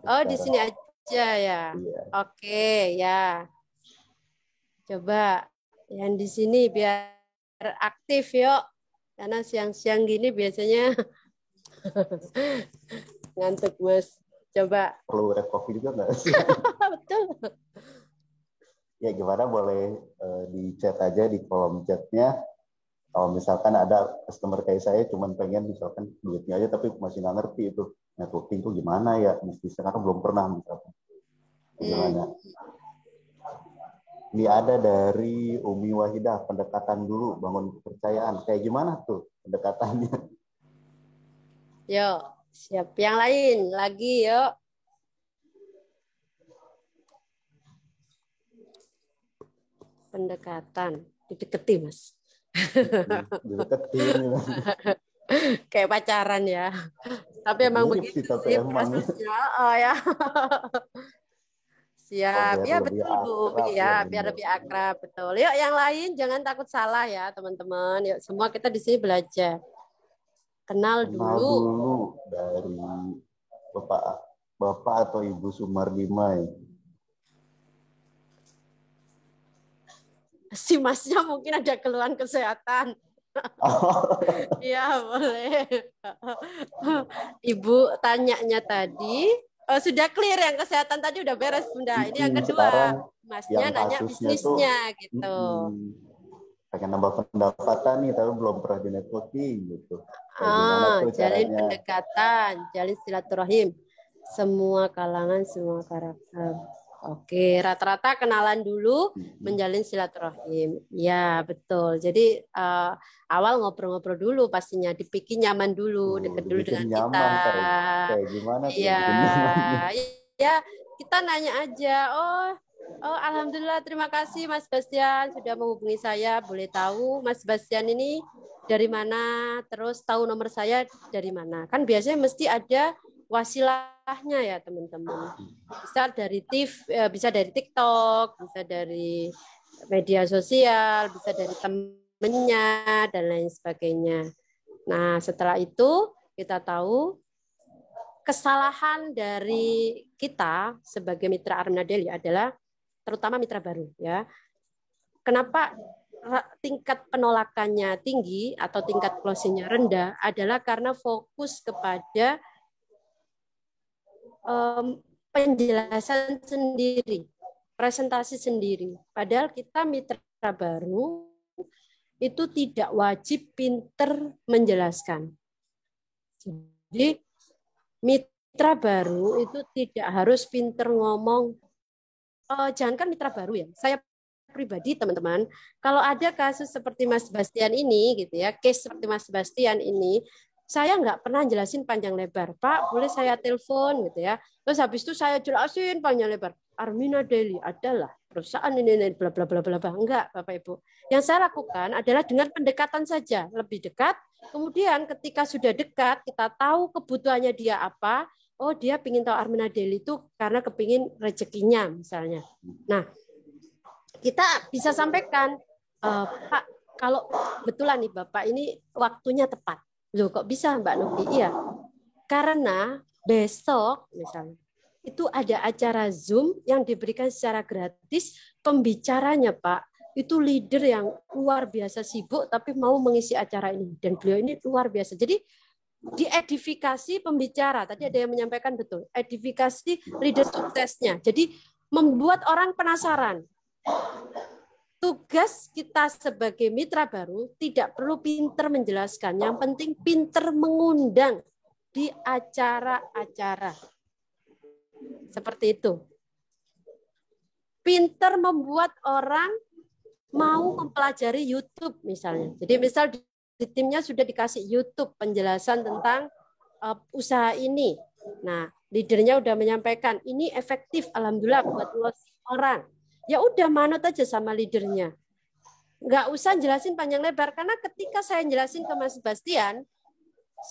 Oh, di sini aja ya. Iya. Oke, ya. Coba yang di sini biar aktif yuk. Karena siang-siang gini biasanya ngantuk, Mas. Coba. Perlu red coffee juga nggak sih? Betul. Ya gimana, boleh di chat aja di kolom chatnya. Kalau misalkan ada customer kayak saya cuman pengen misalkan duitnya aja tapi masih nggak ngerti itu networking itu gimana ya, bisnisnya karena belum pernah misalkan. Gimana? Ini ada dari Umi Wahidah, pendekatan dulu, bangun kepercayaan. Kayak gimana tuh pendekatannya? Yuk, siap. Yang lain lagi yuk. Pendekatan, dideketi Mas. Dideketin. Kayak pacaran ya. Tapi emang begitu sih prosesnya. Oh ya. Siap. Ya betul Bu. Ya, biar lebih akrab, betul. Yuk yang lain jangan takut salah ya, teman-teman. Yuk semua kita di sini belajar. Kenal dulu dari Bapak atau Ibu Sumardimai. Si Masnya mungkin ada keluhan kesehatan. Iya, boleh. Ibu tanyanya tadi, sudah clear yang kesehatan tadi udah beres, Bunda. Ini yang kedua, Masnya nanya bisnisnya gitu. Pengen nambah pendapatan nih, tapi belum pernah di networking gitu. Jalin pendekatan, jalin silaturahim. Semua kalangan, semua karakter. Oke, rata-rata kenalan dulu, menjalin silaturahim. Ya, betul. Jadi awal ngobrol-ngobrol dulu pastinya, dibikin nyaman dulu, dekat dulu dengan kita. Kayak gimana? Iya, ya kita nanya aja. Oh, alhamdulillah, terima kasih Mas Bastian sudah menghubungi saya. Boleh tahu Mas Bastian ini dari mana? Terus tahu nomor saya dari mana? Kan biasanya mesti ada wasilahnya ya teman-teman. Bisa dari bisa dari TikTok, bisa dari media sosial, bisa dari temennya dan lain sebagainya. Nah, setelah itu kita tahu kesalahan dari kita sebagai mitra Armina Daily adalah terutama mitra baru ya. Kenapa tingkat penolakannya tinggi atau tingkat closingnya rendah adalah karena fokus kepada penjelasan sendiri, presentasi sendiri. Padahal kita mitra baru itu tidak wajib pinter menjelaskan. Jadi mitra baru itu tidak harus pinter ngomong. Jangankan mitra baru ya. Saya pribadi teman-teman, kalau ada kasus seperti Mas Bastian ini gitu ya, case seperti Mas Bastian ini, saya nggak pernah jelasin panjang lebar. Pak, boleh saya telepon gitu ya. Terus habis itu saya jelasin panjang lebar. Armina Daily adalah perusahaan ini bla bla bla bla bla. Enggak, Bapak Ibu. Yang saya lakukan adalah dengan pendekatan saja, lebih dekat. Kemudian ketika sudah dekat, kita tahu kebutuhannya dia apa. Oh, dia ingin tahu Armina Daily itu karena kepingin rezekinya misalnya. Nah, kita bisa sampaikan, Pak, kalau betulan nih Bapak ini waktunya tepat. Loh kok bisa Mbak Novi? Iya, karena besok misalnya itu ada acara Zoom yang diberikan secara gratis, pembicaranya Pak itu leader yang luar biasa sibuk tapi mau mengisi acara ini, dan beliau ini luar biasa. Jadi diedifikasi pembicara, tadi ada yang menyampaikan betul, edifikasi leader suksesnya. Jadi membuat orang penasaran. Tugas kita sebagai mitra baru tidak perlu pinter menjelaskan, yang penting pinter mengundang di acara-acara. Seperti itu. Pinter membuat orang mau mempelajari YouTube misalnya. Jadi misal di timnya sudah dikasih YouTube penjelasan tentang usaha ini. Nah, leadernya udah menyampaikan, ini efektif, alhamdulillah buat orang. Ya udah manut aja sama leadernya. Nggak usah jelasin panjang lebar, karena ketika saya jelasin ke Mas Bastian,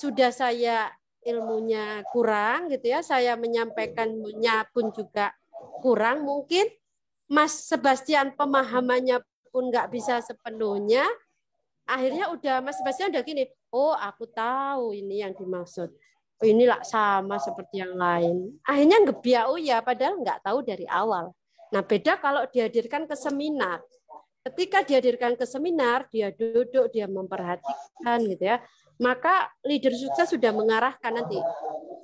sudah saya ilmunya kurang gitu ya, saya menyampaikannya pun juga kurang, mungkin Mas Sebastian pemahamannya pun nggak bisa sepenuhnya. Akhirnya udah Mas Sebastian udah gini, oh aku tahu ini yang dimaksud. Oh inilah sama seperti yang lain. Akhirnya ngebiak ya, padahal nggak tahu dari awal. Nah beda kalau dihadirkan ke seminar. Ketika dihadirkan ke seminar, dia duduk, dia memperhatikan gitu ya. Maka leader sukses sudah mengarahkan nanti,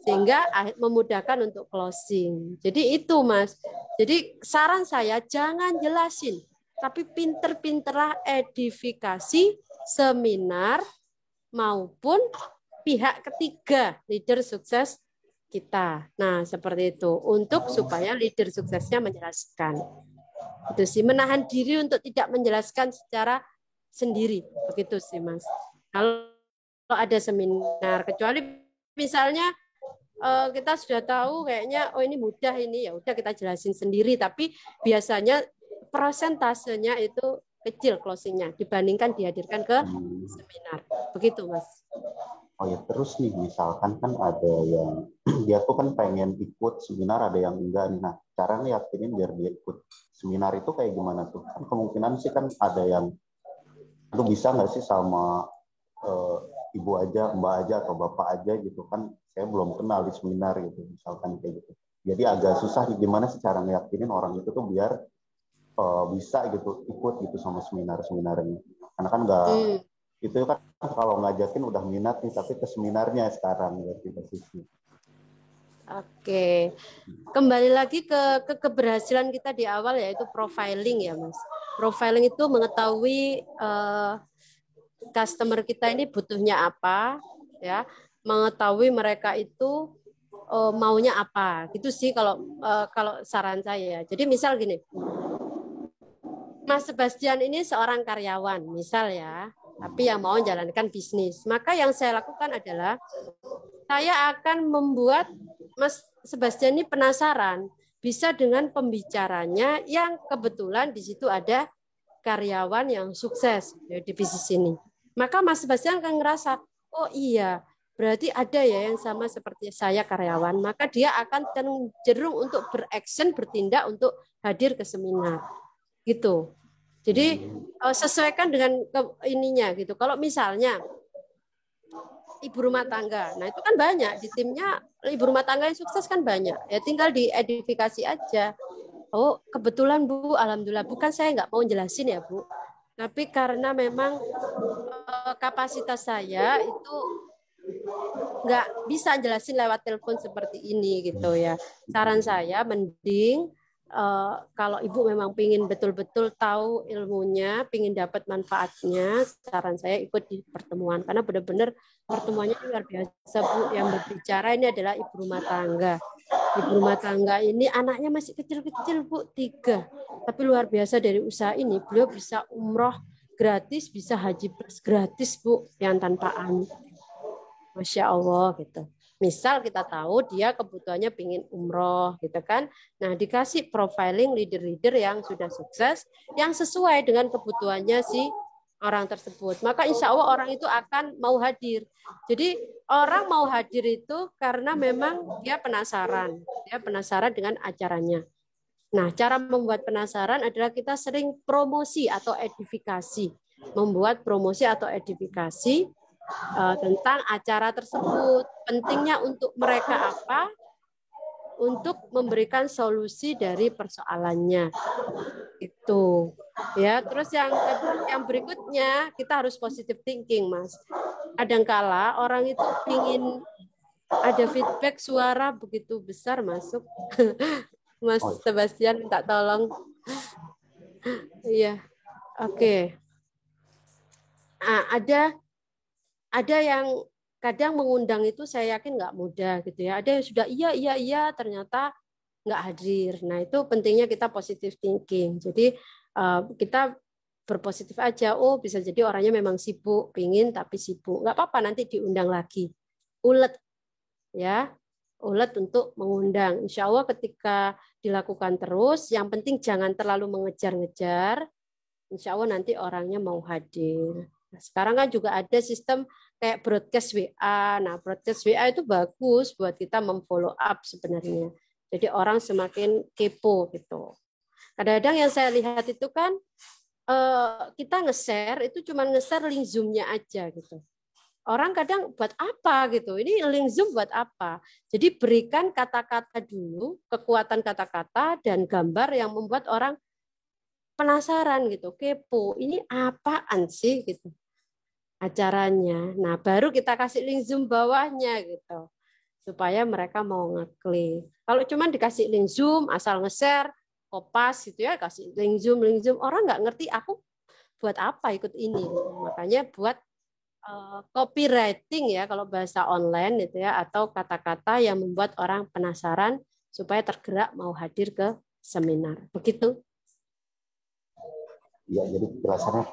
sehingga memudahkan untuk closing. Jadi itu Mas. Jadi saran saya jangan jelasin, tapi pinter-pinterlah edifikasi seminar maupun pihak ketiga leader sukses kita. Nah, seperti itu untuk supaya leader suksesnya menjelaskan. Itu sih, menahan diri untuk tidak menjelaskan secara sendiri. Begitu sih, Mas. Kalau ada seminar, kecuali misalnya kita sudah tahu kayaknya oh ini mudah ini, ya udah kita jelasin sendiri, tapi biasanya prosentasenya itu kecil closingnya dibandingkan dihadirkan ke seminar. Begitu, Mas. Oh ya, terus nih misalkan kan ada yang dia tuh kan pengen ikut seminar, ada yang enggak nih. Nah, cara nih yakinin biar dia ikut seminar itu kayak gimana tuh? Kan kemungkinan sih kan ada yang lu bisa nggak sih sama ibu aja, mbak aja atau bapak aja gitu kan? Saya belum kenal di seminar gitu, misalkan kayak gitu. Jadi agak susah gimana sih cara ngeyakinin orang itu tuh biar bisa gitu ikut gitu sama seminar-seminarnya. Karena kan nggak itu kan kalau ngajakin udah minat nih, tapi ke seminarnya sekarang berarti posisi. Oke, kembali lagi ke keberhasilan kita di awal, yaitu profiling ya Mas. Profiling itu mengetahui customer kita ini butuhnya apa, ya, mengetahui mereka itu maunya apa, gitu sih kalau saran saya. Jadi misal gini, Mas Sebastian ini seorang karyawan, misal ya, tapi yang mau menjalankan bisnis. Maka yang saya lakukan adalah saya akan membuat Mas Sebastian ini penasaran, bisa dengan pembicaranya yang kebetulan di situ ada karyawan yang sukses di bisnis ini. Maka Mas Sebastian akan ngerasa, oh iya, berarti ada ya yang sama seperti saya karyawan. Maka dia akan cenderung untuk beraction, bertindak untuk hadir ke seminar. Gitu. Jadi sesuaikan dengan ininya gitu. Kalau misalnya ibu rumah tangga, nah itu kan banyak di timnya ibu rumah tangga yang sukses kan banyak. Ya tinggal diedifikasi aja. Oh kebetulan Bu, alhamdulillah. Bukan saya nggak mau jelasin ya Bu, tapi karena memang kapasitas saya itu nggak bisa jelasin lewat telepon seperti ini gitu ya. Saran saya mending kalau ibu memang pingin betul-betul tahu ilmunya, pingin dapat manfaatnya, saran saya ikut di pertemuan karena benar-benar pertemuannya luar biasa Bu. Yang berbicara ini adalah ibu rumah tangga. Ibu rumah tangga ini anaknya masih kecil-kecil Bu, 3. Tapi luar biasa dari usaha ini beliau bisa umroh gratis, bisa haji plus gratis Bu, yang tanpa Masya Allah gitu. Misal kita tahu dia kebutuhannya pingin umroh gitu kan. Nah dikasih profiling leader-leader yang sudah sukses, yang sesuai dengan kebutuhannya si orang tersebut. Maka insya Allah orang itu akan mau hadir. Jadi orang mau hadir itu karena memang dia penasaran. Dia penasaran dengan acaranya. Nah cara membuat penasaran adalah kita sering promosi atau edifikasi. Membuat promosi atau edifikasi tentang acara tersebut. Pentingnya untuk mereka apa? Untuk memberikan solusi dari persoalannya. Itu. Ya, terus yang berikutnya kita harus positive thinking, Mas. Kadangkala orang itu ingin ada feedback suara begitu besar masuk. Mas Sebastian minta tolong. Iya. Oke. Ada yang kadang mengundang itu saya yakin nggak mudah gitu ya. Ada yang sudah iya ternyata nggak hadir. Nah itu pentingnya kita positive thinking. Jadi kita berpositif aja. Oh bisa jadi orangnya memang sibuk, pingin tapi sibuk. Nggak apa-apa nanti diundang lagi. Ulet ya, ulet untuk mengundang. Insya Allah ketika dilakukan terus, yang penting jangan terlalu mengejar-ngejar. Insya Allah nanti orangnya mau hadir. Nah, sekarang kan juga ada sistem kayak broadcast WA. Nah, broadcast WA itu bagus buat kita memfollow up sebenarnya. Jadi orang semakin kepo gitu. Kadang-kadang yang saya lihat itu kan kita nge-share itu cuma nge-share link Zoom-nya aja gitu. Orang kadang buat apa gitu. Ini link Zoom buat apa? Jadi berikan kata-kata dulu, kekuatan kata-kata dan gambar yang membuat orang penasaran gitu, kepo. Ini apaan sih gitu acaranya. Nah, baru kita kasih link Zoom bawahnya gitu. Supaya mereka mau ngeklik. Kalau cuma dikasih link Zoom, asal nge-share, kopas gitu ya, kasih link Zoom, orang nggak ngerti aku buat apa ikut ini. Gitu. Makanya buat copywriting ya, kalau bahasa online gitu ya, atau kata-kata yang membuat orang penasaran supaya tergerak mau hadir ke seminar. Begitu. Ya, jadi penjelasannya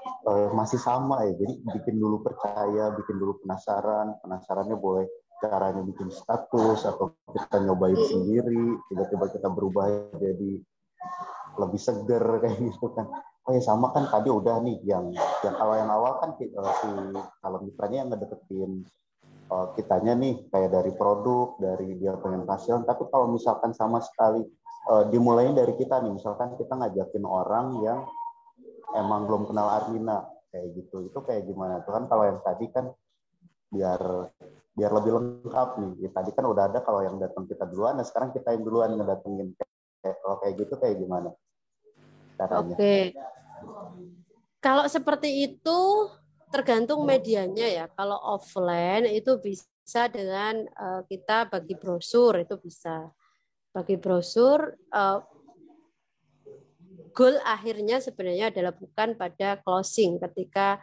masih sama ya. Jadi bikin dulu percaya, bikin dulu penasaran. Penasarannya boleh caranya bikin status atau kita nyobain sendiri. Tiba-tiba kita berubah jadi lebih seger kayak gitu kan. Oh ya sama kan tadi udah nih yang awal kan si calon mitranya yang ngedeketin kitanya nih kayak dari produk, dari dia pengen hasil. Tapi kalau misalkan sama sekali dimulainya dari kita nih, misalkan kita ngajakin orang yang emang belum kenal Armina kayak gitu, itu kayak gimana tuh kan? Kalau yang tadi kan biar lebih lengkap nih, ya, tadi kan udah ada kalau yang datang kita duluan, nah sekarang kita yang duluan ngedatengin kalau kayak gitu kayak gimana caranya? Oke, kalau seperti itu tergantung medianya ya. Kalau offline itu bisa dengan kita bagi brosur, itu bisa bagi brosur. Goal akhirnya sebenarnya adalah bukan pada closing ketika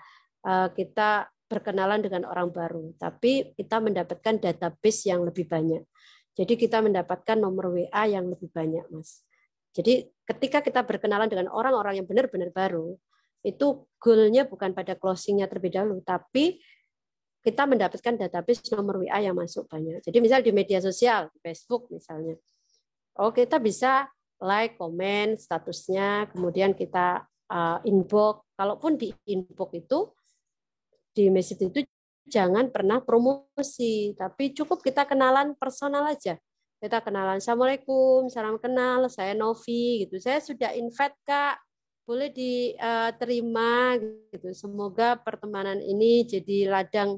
kita berkenalan dengan orang baru, tapi kita mendapatkan database yang lebih banyak. Jadi kita mendapatkan nomor WA yang lebih banyak, Mas. Jadi ketika kita berkenalan dengan orang-orang yang benar-benar baru, itu goalnya bukan pada closingnya terlebih dahulu, tapi kita mendapatkan database nomor WA yang masuk banyak. Jadi misal di media sosial, Facebook misalnya, kita bisa like, komen statusnya, kemudian kita inbox. Kalaupun di inbox itu, di message itu jangan pernah promosi, tapi cukup kita kenalan personal aja. Kita kenalan, Assalamualaikum, salam kenal, saya Novi, gitu. Saya sudah invite Kak, boleh diterima, gitu. Semoga pertemanan ini jadi ladang,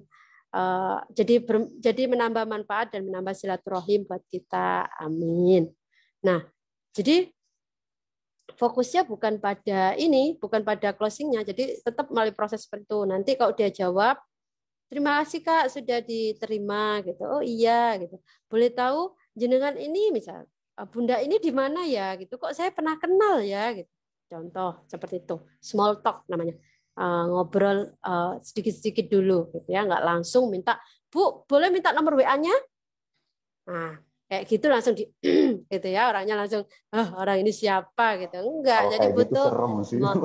jadi menambah manfaat dan menambah silaturahim buat kita. Amin. Nah, jadi fokusnya bukan pada ini, bukan pada closingnya. Jadi tetap melalui proses seperti itu. Nanti kalau dia jawab, terima kasih Kak sudah diterima gitu. Oh iya gitu. Boleh tahu jenengan ini misal Bunda ini di mana ya gitu, kok saya pernah kenal ya gitu. Contoh seperti itu, small talk namanya. Ngobrol sedikit-sedikit dulu gitu ya, nggak langsung minta, Bu, boleh minta nomor WA-nya? Nah, kayak gitu langsung di gitu ya, orangnya langsung, orang ini siapa gitu. Enggak, Kalau jadi kayak gitu butuh serem sih. small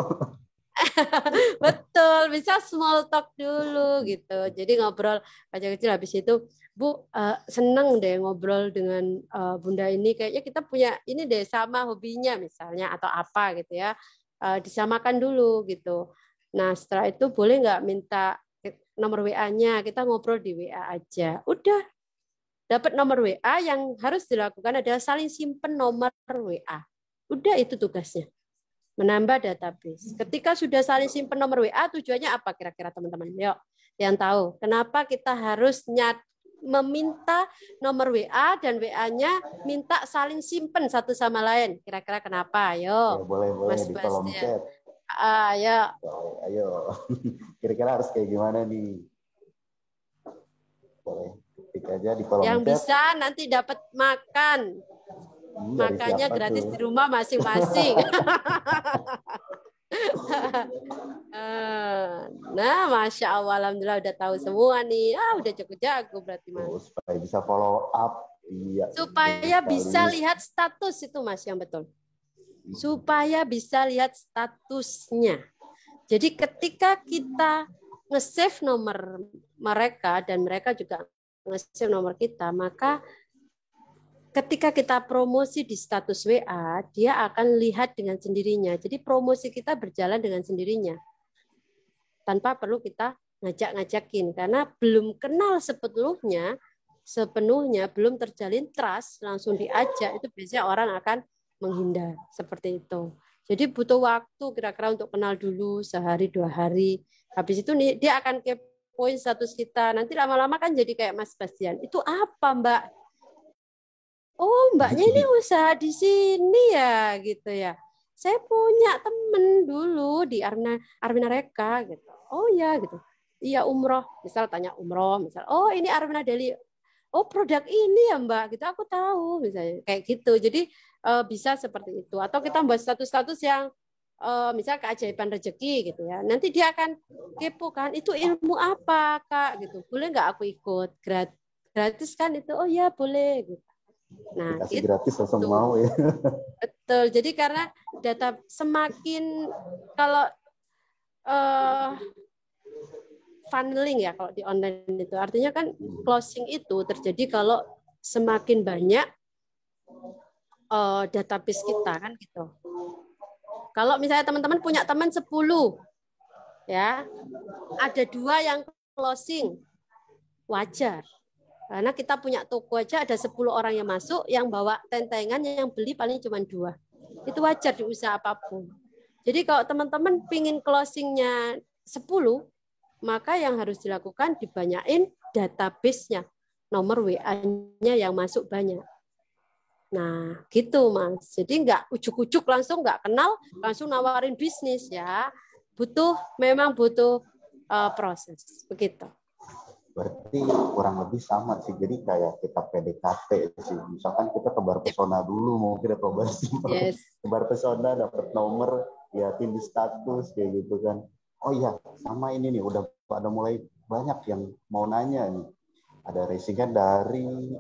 betul, bisa small talk dulu gitu. Jadi ngobrol kecil-kecil, habis itu, Bu, seneng deh ngobrol dengan Bunda ini. Kayaknya kita punya ini deh, sama hobinya misalnya atau apa gitu ya. Disamakan dulu gitu. Nah, setelah itu boleh nggak minta nomor WA-nya? Kita ngobrol di WA aja. Udah, dapat nomor WA, yang harus dilakukan adalah saling simpen nomor WA. Udah, itu tugasnya. Menambah database. Ketika sudah saling simpan nomor WA, tujuannya apa kira-kira teman-teman? Yuk, yang tahu. Kenapa kita harus meminta nomor WA dan WA-nya minta saling simpan satu sama lain? Kira-kira kenapa? Ya Ayo, boleh Mas di kolom Bastian. chat. Ayo. Ayo. Kira-kira harus kayak gimana nih? Boleh ketik aja di kolom Yang chat. bisa nanti dapat makan. Dari Makannya siapa gratis tuh? di rumah masing-masing. Nah, Masya Allah, Alhamdulillah udah tahu semua nih. Udah cukup jago berarti, Mas. Tuh, supaya bisa follow up. Iya, Supaya bisa sekali. lihat status itu, Mas, yang betul. Supaya bisa lihat statusnya. Jadi ketika kita nge-save nomor mereka dan mereka juga nge-save nomor kita, maka ketika kita promosi di status WA, dia akan lihat dengan sendirinya. Jadi promosi kita berjalan dengan sendirinya. Tanpa perlu kita ngajak-ngajakin. Karena belum kenal sepenuhnya belum terjalin trust, langsung diajak, itu biasanya orang akan menghindar. Seperti itu. Jadi butuh waktu kira-kira untuk kenal dulu, sehari, 2 hari. Habis itu nih, dia akan kepoin status kita. Nanti lama-lama kan jadi kayak Mas Bastian. Itu apa, Mbak? Oh, mbaknya ini usaha di sini ya, gitu ya. Saya punya temen dulu di Armina Reka, gitu. Oh ya, gitu. Iya umroh, misal tanya umroh, misal, oh ini Armina Deli. Oh produk ini ya mbak, gitu. Aku tahu, misalnya kayak gitu. Jadi bisa seperti itu. Atau kita buat status-status yang misal keajaiban rezeki, gitu ya. Nanti dia akan kepo kan, itu ilmu apa kak, gitu. Boleh nggak aku ikut? Gratis kan itu? Oh ya boleh, gitu. Nah, Dikasih itu gratis langsung mau ya. betul. Jadi karena data semakin, kalau funneling ya kalau di online itu artinya kan closing itu terjadi kalau semakin banyak database kita kan gitu. Kalau misalnya teman-teman punya teman 10 ya, ada 2 yang closing, wajar. Karena kita punya toko aja ada 10 orang yang masuk, yang bawa tentengan, yang beli paling cuma 2. Itu wajar di usaha apapun. Jadi kalau teman-teman pingin closingnya 10, maka yang harus dilakukan dibanyain database-nya, nomor WA-nya yang masuk banyak. Nah, gitu Mas. Jadi nggak ujuk-ujuk langsung nggak kenal, langsung nawarin bisnis ya. Memang butuh proses. Begitu. Berarti kurang lebih sama sih. Jadi kayak kita PDKT sih. Misalkan kita tebar pesona dulu, mau kita coba sih. Yes. Tebar pesona, dapat nomor, liatin di status kayak gitu kan. Oh iya, sama ini nih udah pada mulai banyak yang mau nanya nih. Ada racingan dari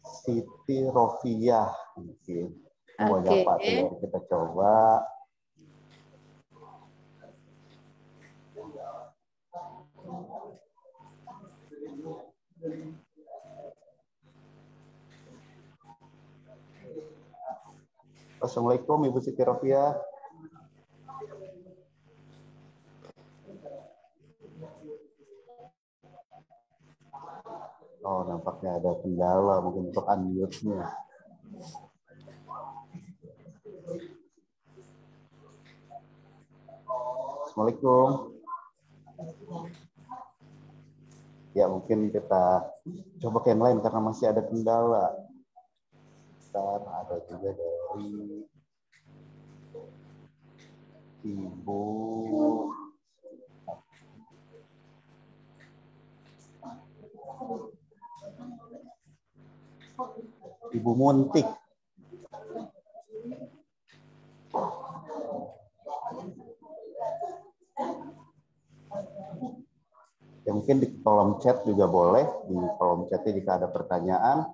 Siti Rofiah mungkin. Mau nyapa tuh, kita coba. Assalamualaikum Ibu Siti Rofiah. Oh, nampaknya ada kendala mungkin untuk unmute-nya. Assalamualaikum. Ya, mungkin kita coba ke yang lain karena masih ada kendala. Bentar, ada juga dari Ibu Ibu Muntik. Ya, mungkin di kolom chat juga boleh, di kolom chatnya jika ada pertanyaan.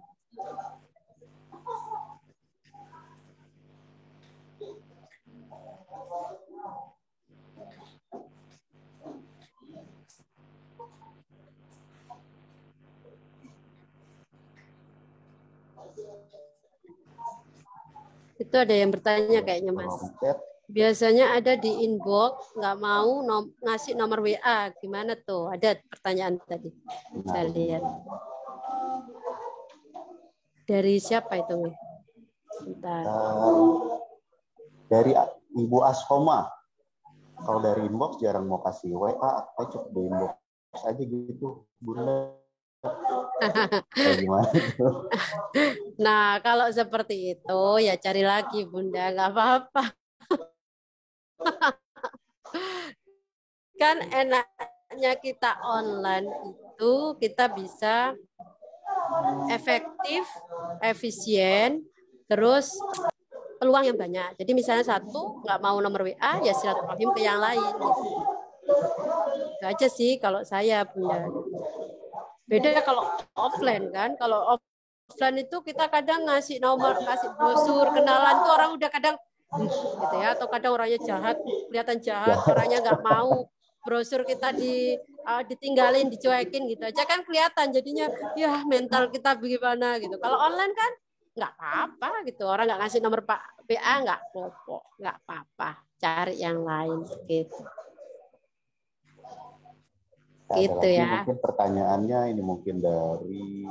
Itu ada yang bertanya kayaknya, Mas. Biasanya ada di inbox, nggak mau ngasih nomor WA. Gimana tuh? Ada pertanyaan tadi. Saya lihat. Dari siapa itu, Mi? Sebentar. Dari Ibu Ashoma. Kalau dari inbox jarang mau kasih WA, saya cukup di inbox aja gitu, Bunda. Gimana tuh? Nah, kalau seperti itu ya cari lagi, Bunda, nggak apa-apa. Kan enaknya kita online itu kita bisa efektif, efisien, terus peluang yang banyak. Jadi misalnya satu nggak mau nomor WA, ya silaturahim ke yang lain. Gitu. Itu aja sih kalau saya, Bunda. Beda kalau offline kan. Kalau offline itu kita kadang ngasih nomor, kasih brosur, kenalan tuh orang udah kadang gitu ya, atau kadang orangnya jahat, kelihatan jahat, orangnya nggak mau brosur kita ditinggalin, dicuekin gitu aja kan kelihatan, jadinya ya mental kita bagaimana gitu. Kalau online kan nggak apa-apa gitu, orang nggak ngasih nomor Pak PA nggak apa-apa, nggak apa-apa, cari yang lain gitu. Ada Gitu lagi ya. mungkin pertanyaannya ini mungkin dari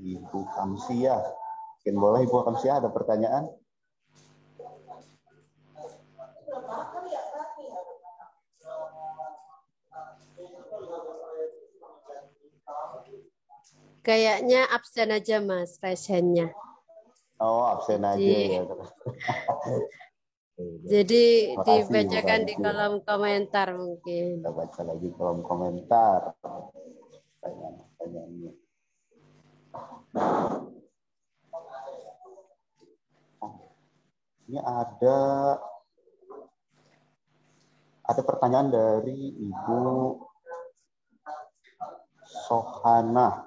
Ibu Kamsia. Mungkin boleh Ibu Kamsia ada pertanyaan? Kayaknya absen aja Mas, raise hand-nya. Oh, absen aja ya. Jadi dibacakan di kolom komentar mungkin. Kita baca lagi kolom komentar. Pertanyaannya. Ini ada pertanyaan dari Ibu Sohana.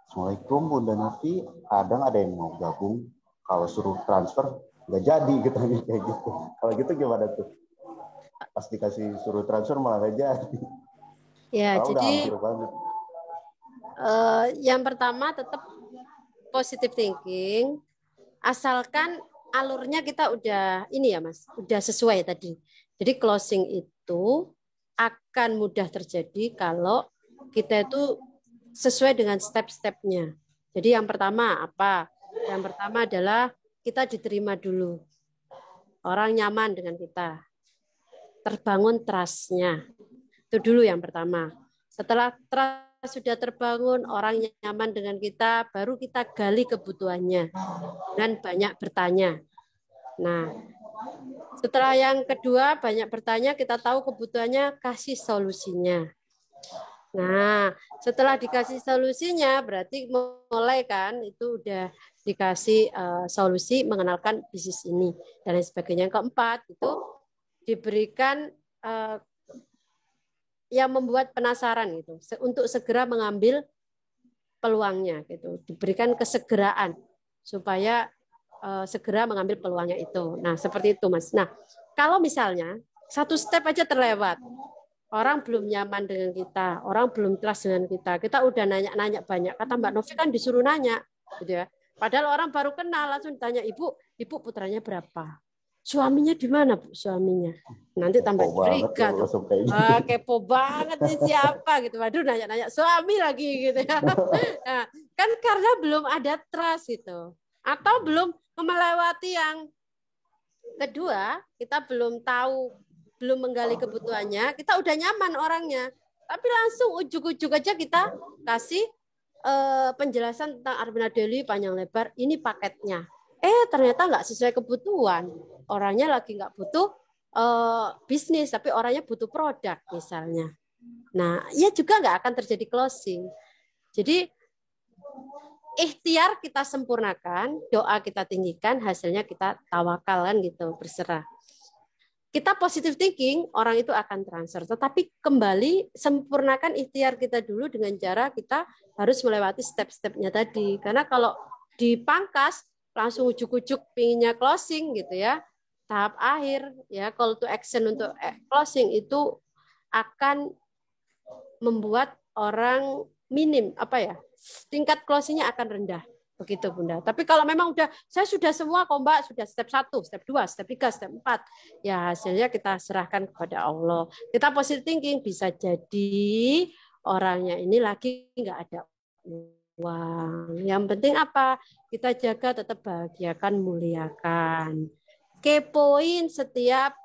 Assalamualaikum Bunda Novi. Kadang ada yang mau gabung, kalau suruh transfer nggak jadi katanya kayak gitu. Kalau gitu gimana tuh? Pas dikasih suruh transfer malah nggak jadi. Ya, jadi jadi yang pertama tetap positive thinking, asalkan alurnya kita udah ini ya Mas, udah sesuai tadi. Jadi closing itu akan mudah terjadi kalau kita itu sesuai dengan step-stepnya. Jadi yang pertama apa? Yang pertama adalah kita diterima dulu. Orang nyaman dengan kita. Terbangun trust-nya. Itu dulu yang pertama. Setelah trust sudah terbangun, orang nyaman dengan kita, baru kita gali kebutuhannya dan banyak bertanya. Nah, setelah yang kedua banyak bertanya, kita tahu kebutuhannya, kasih solusinya. Nah, setelah dikasih solusinya, berarti mulai kan itu udah dikasih solusi mengenalkan bisnis ini dan lain sebagainya. Yang keempat itu diberikan yang membuat penasaran gitu untuk segera mengambil peluangnya gitu, diberikan kesegeraan supaya segera mengambil peluangnya itu. Nah, seperti itu Mas. Nah, kalau misalnya satu step aja terlewat, orang belum nyaman dengan kita, orang belum trust dengan kita udah nanya-nanya banyak. Kata Mbak Novi kan disuruh nanya, gitu ya. Padahal orang baru kenal langsung tanya ibu putranya berapa? Suaminya di mana Bu suaminya? Nanti tambah curiga tuh. Kepo banget nih siapa gitu. Waduh nanya-nanya suami lagi gitu ya. Nah, kan karena belum ada trust itu. Atau belum melewati yang kedua, kita belum tahu, belum menggali kebutuhannya, kita udah nyaman orangnya. Tapi langsung ujuk-ujuk aja kita kasih penjelasan tentang Armina Daily panjang lebar, ini paketnya. Ternyata nggak sesuai kebutuhan. Orangnya lagi nggak butuh bisnis, tapi orangnya butuh produk misalnya. Nah, ya juga nggak akan terjadi closing. Jadi ikhtiar kita sempurnakan, doa kita tinggikan, hasilnya kita tawakalkan gitu, berserah. Kita positive thinking, orang itu akan transfer. Tetapi kembali sempurnakan ikhtiar kita dulu dengan cara kita harus melewati step-stepnya tadi. Karena kalau dipangkas, langsung ujuk-ujuk pinginnya closing gitu ya. Tahap akhir, ya call to action untuk closing itu akan membuat orang minim, tingkat closingnya akan rendah. Begitu Bunda. Tapi kalau memang saya sudah semua kok Mbak, sudah step 1, step 2, step 3, step 4, ya hasilnya kita serahkan kepada Allah. Kita positive thinking, bisa jadi orangnya ini lagi nggak ada uang. Yang penting apa? Kita jaga tetap bahagiakan, muliakan. Kepoin setiap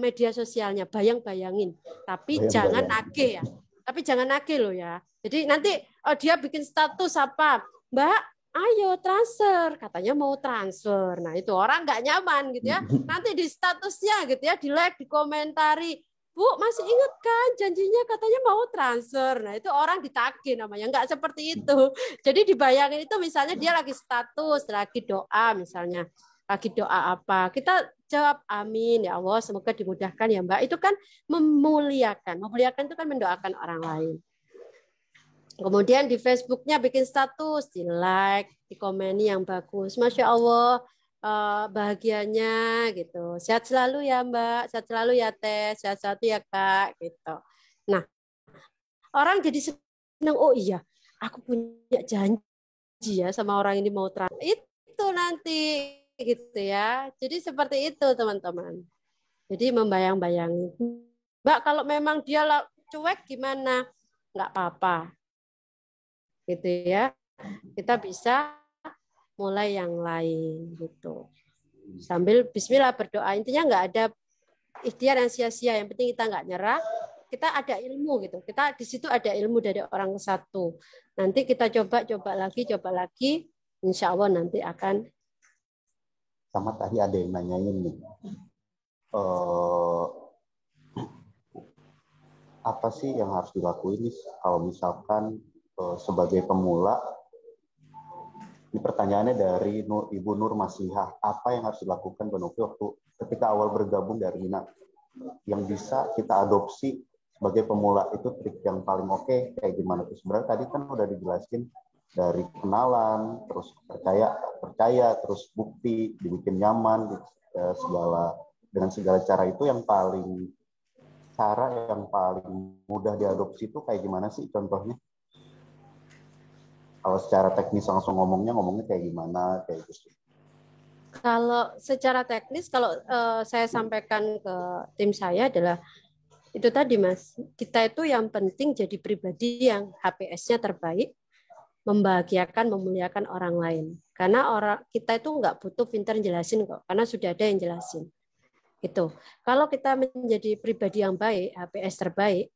media sosialnya, bayang-bayangin. Tapi jangan nagih ya. Tapi jangan nagih loh ya. Jadi nanti dia bikin status apa, Mbak, ayo transfer, katanya mau transfer. Nah itu orang nggak nyaman gitu ya. Nanti di statusnya gitu ya, di like, dikomentari, Bu masih ingat kan janjinya katanya mau transfer. Nah itu orang ditagih namanya, nggak seperti itu. Jadi dibayangin itu misalnya dia lagi status, lagi doa misalnya, lagi doa apa, kita jawab amin ya Allah semoga dimudahkan ya Mbak. Itu kan memuliakan itu kan mendoakan orang lain. Kemudian di Facebooknya bikin status, di like, di komeni yang bagus. Masya Allah, bahagianya gitu. Sehat selalu ya Mbak, sehat selalu ya Teh, sehat selalu ya Kak gitu. Nah, orang jadi senang, oh iya, aku punya janji ya sama orang ini mau transfer. Itu nanti gitu ya. Jadi seperti itu teman-teman. Jadi membayang-bayangi. Mbak kalau memang dia cuek gimana? Nggak apa-apa. Gitu ya. Kita bisa mulai yang lain gitu. Sambil bismillah berdoa. Intinya nggak ada ikhtiar yang sia-sia. Yang penting kita nggak nyerah. Kita ada ilmu gitu. Kita di situ ada ilmu dari orang satu. Nanti kita coba lagi. Insya Allah nanti akan. Sama tadi ada yang nanyain nih. Apa sih yang harus dilakuin nih kalau misalkan sebagai pemula? Ini pertanyaannya dari Ibu Nur Masihah. Apa yang harus dilakukan Benovi waktu ketika awal bergabung dari Hina? Yang bisa kita adopsi sebagai pemula itu trik yang paling oke kayak gimana tuh? Sebenarnya tadi kan udah dijelasin dari kenalan, terus percaya, terus bukti, dibikin nyaman, dengan segala cara itu cara yang paling mudah diadopsi itu kayak gimana sih contohnya? Kalau secara teknis langsung ngomongnya kayak gimana kayak gitu. Kalau secara teknis, kalau saya sampaikan ke tim saya adalah itu tadi Mas, kita itu yang penting jadi pribadi yang HPS-nya terbaik, membahagiakan, memuliakan orang lain. Karena kita itu nggak butuh pintar jelasin kok, karena sudah ada yang jelasin. Itu. Kalau kita menjadi pribadi yang baik, HPS terbaik,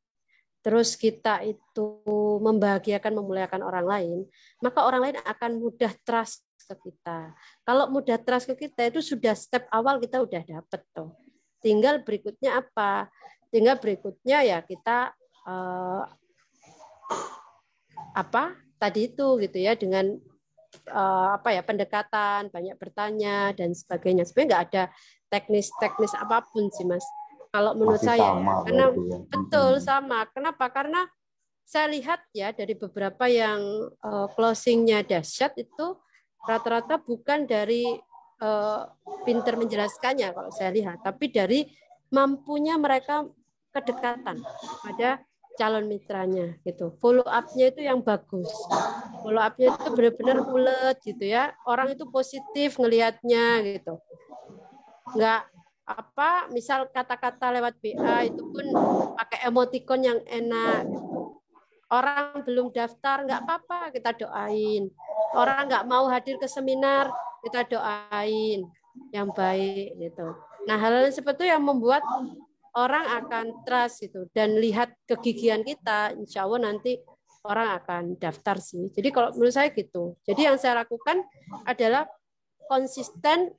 terus kita itu membahagiakan, memuliakan orang lain, maka orang lain akan mudah trust ke kita. Kalau mudah trust ke kita itu sudah step awal kita udah dapet tuh. Tinggal berikutnya apa? Tinggal berikutnya ya kita tadi itu gitu ya dengan pendekatan, banyak bertanya dan sebagainya. Sebenarnya nggak ada teknis apapun sih Mas. Kalau menurut masih saya sama, karena ya. Betul sama. Kenapa? Karena saya lihat ya dari beberapa yang closingnya dahsyat itu rata-rata bukan dari pinter menjelaskannya kalau saya lihat, tapi dari mampunya mereka kedekatan pada calon mitranya gitu. Follow up-nya itu yang bagus. Follow up-nya itu benar-benar ulet gitu ya. Orang itu positif ngelihatnya gitu. Enggak misal kata-kata lewat BA itu pun pakai emoticon yang enak gitu. Orang belum daftar nggak apa-apa, kita doain. Orang nggak mau hadir ke seminar, kita doain yang baik gitu. Nah, hal-hal seperti itu yang membuat orang akan trust gitu dan lihat kegigihan kita, insya Allah nanti orang akan daftar sih. Jadi kalau menurut saya gitu. Jadi yang saya lakukan adalah konsisten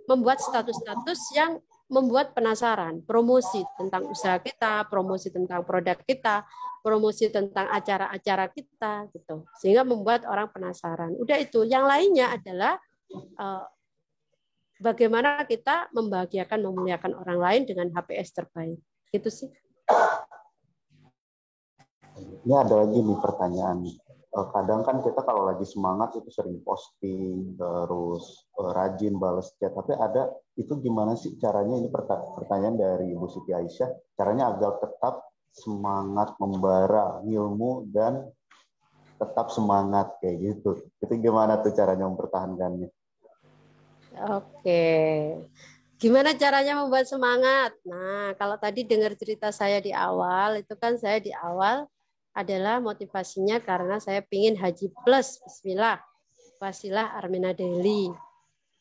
membuat status-status yang membuat penasaran, promosi tentang usaha kita, promosi tentang produk kita, promosi tentang acara-acara kita gitu. Sehingga membuat orang penasaran. Udah itu, yang lainnya adalah bagaimana kita membahagiakan, memuliakan orang lain dengan HPS terbaik. Gitu sih. Ini ada lagi nih pertanyaan. Kadang kan kita kalau lagi semangat itu sering posting, terus rajin balas chat. Tapi ada, itu gimana sih caranya? Ini pertanyaan dari Ibu Siti Aisyah. Caranya agar tetap semangat membara ilmu dan tetap semangat kayak gitu. Itu gimana tuh caranya mempertahankannya? Oke. Gimana caranya membuat semangat? Nah, kalau tadi dengar cerita saya di awal, itu kan saya di awal adalah motivasinya karena saya pingin haji plus, bismillah, wasilah Armina Daily.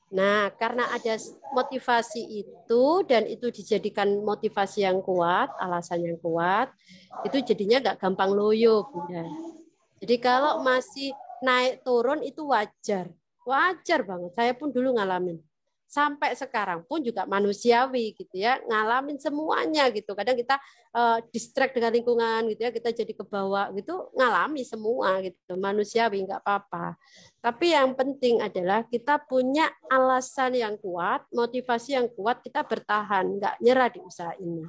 Nah, karena ada motivasi itu dan itu dijadikan motivasi yang kuat, alasan yang kuat, itu jadinya nggak gampang loyo, Bunda. Jadi kalau masih naik turun itu wajar. Wajar banget. Saya pun dulu ngalamin. Sampai sekarang pun juga manusiawi gitu ya, ngalamin semuanya gitu. Kadang kita distract dengan lingkungan gitu ya, kita jadi kebawa gitu, ngalami semua gitu. Manusiawi nggak apa-apa. Tapi yang penting adalah kita punya alasan yang kuat, motivasi yang kuat, kita bertahan, nggak nyerah di usaha ini.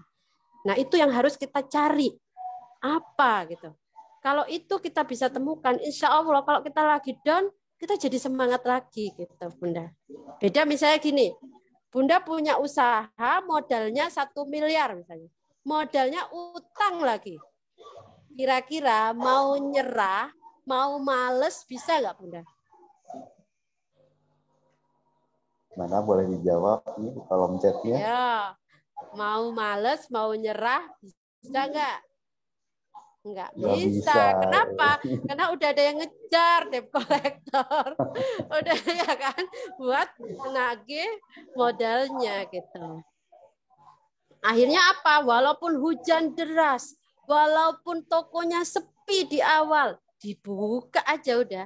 Nah, itu yang harus kita cari. Apa gitu. Kalau itu kita bisa temukan, insya Allah kalau kita lagi down, kita jadi semangat lagi gitu, Bunda. Beda misalnya gini, Bunda punya usaha modalnya 1 miliar misalnya. Modalnya utang lagi. Kira-kira mau nyerah, mau males, bisa nggak Bunda? Mana boleh dijawab nih di kolom chatnya? Ya, mau males, mau nyerah, bisa nggak? Nggak Nggak bisa. bisa. Kenapa? Karena udah ada yang ngejar debt collector. Udah ya kan buat nagih modalnya gitu. Akhirnya apa? Walaupun hujan deras, walaupun tokonya sepi di awal, dibuka aja udah.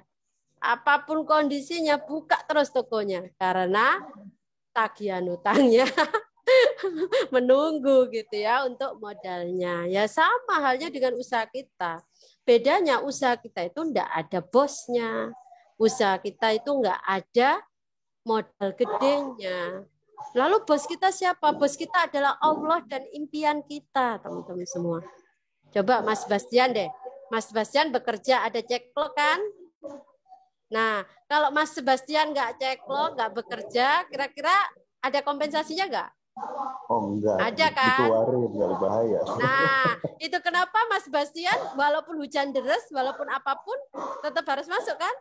Apapun kondisinya, buka terus tokonya. Karena tagihan utangnya menunggu gitu ya untuk modalnya. Ya sama halnya dengan usaha kita. Bedanya usaha kita itu enggak ada bosnya. Usaha kita itu enggak ada modal gedenya. Lalu bos kita siapa? Bos kita adalah Allah dan impian kita, teman-teman semua. Coba Mas Bastian deh. Mas Bastian bekerja ada ceklok kan? Nah, kalau Mas Sebastian nggak ceklok, nggak bekerja, kira-kira ada kompensasinya nggak? Oh enggak, Ada kan? dikeluarin, nggak bahaya. Nah, itu kenapa Mas Bastian walaupun hujan deras, walaupun apapun, tetap harus masuk kan?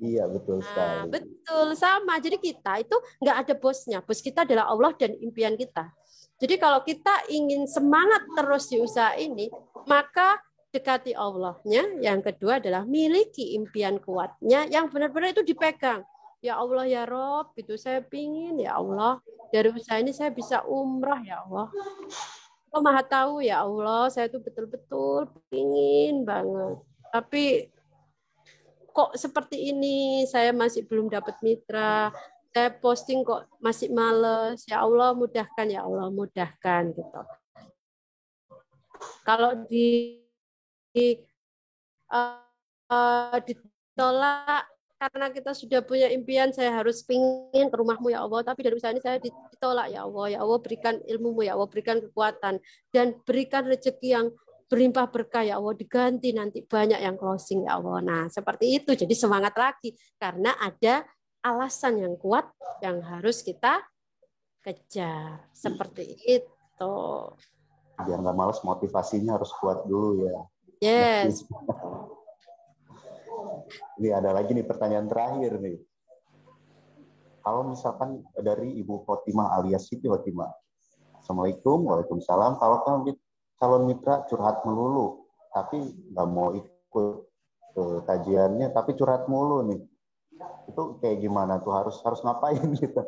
Iya, betul Nah, sekali. betul sama. Jadi kita itu nggak ada bosnya. Bos kita adalah Allah dan impian kita. Jadi kalau kita ingin semangat terus di usaha ini, maka dekati Allahnya. Yang kedua adalah miliki impian kuatnya yang benar-benar itu dipegang. Ya Allah ya Rob, itu saya pingin ya Allah dari usaha ini saya bisa umrah ya Allah. Kau maha tahu ya Allah, saya itu betul-betul pingin banget. Tapi kok seperti ini, saya masih belum dapat mitra, saya posting kok masih males, ya Allah mudahkan, ya Allah mudahkan gitu. Kalau di ditolak karena kita sudah punya impian, saya harus pingin ke rumahmu ya Allah, tapi dari usaha ini saya ditolak ya Allah berikan ilmumu ya Allah, berikan kekuatan dan berikan rezeki yang berlimpah berkah ya Allah, diganti nanti banyak yang closing ya Allah. Nah seperti itu, jadi semangat lagi karena ada alasan yang kuat yang harus kita kejar seperti itu. Biar nggak males, motivasinya harus kuat dulu ya. Yes. Ini ada lagi nih pertanyaan terakhir nih. Kalau misalkan dari Ibu Khotimah alias Siti Khotimah. Assalamualaikum, waalaikumsalam. Kalau calon mitra curhat melulu, tapi nggak mau ikut ke kajiannya, tapi curhat mulu nih. Itu kayak gimana tuh? Harus ngapain gitu?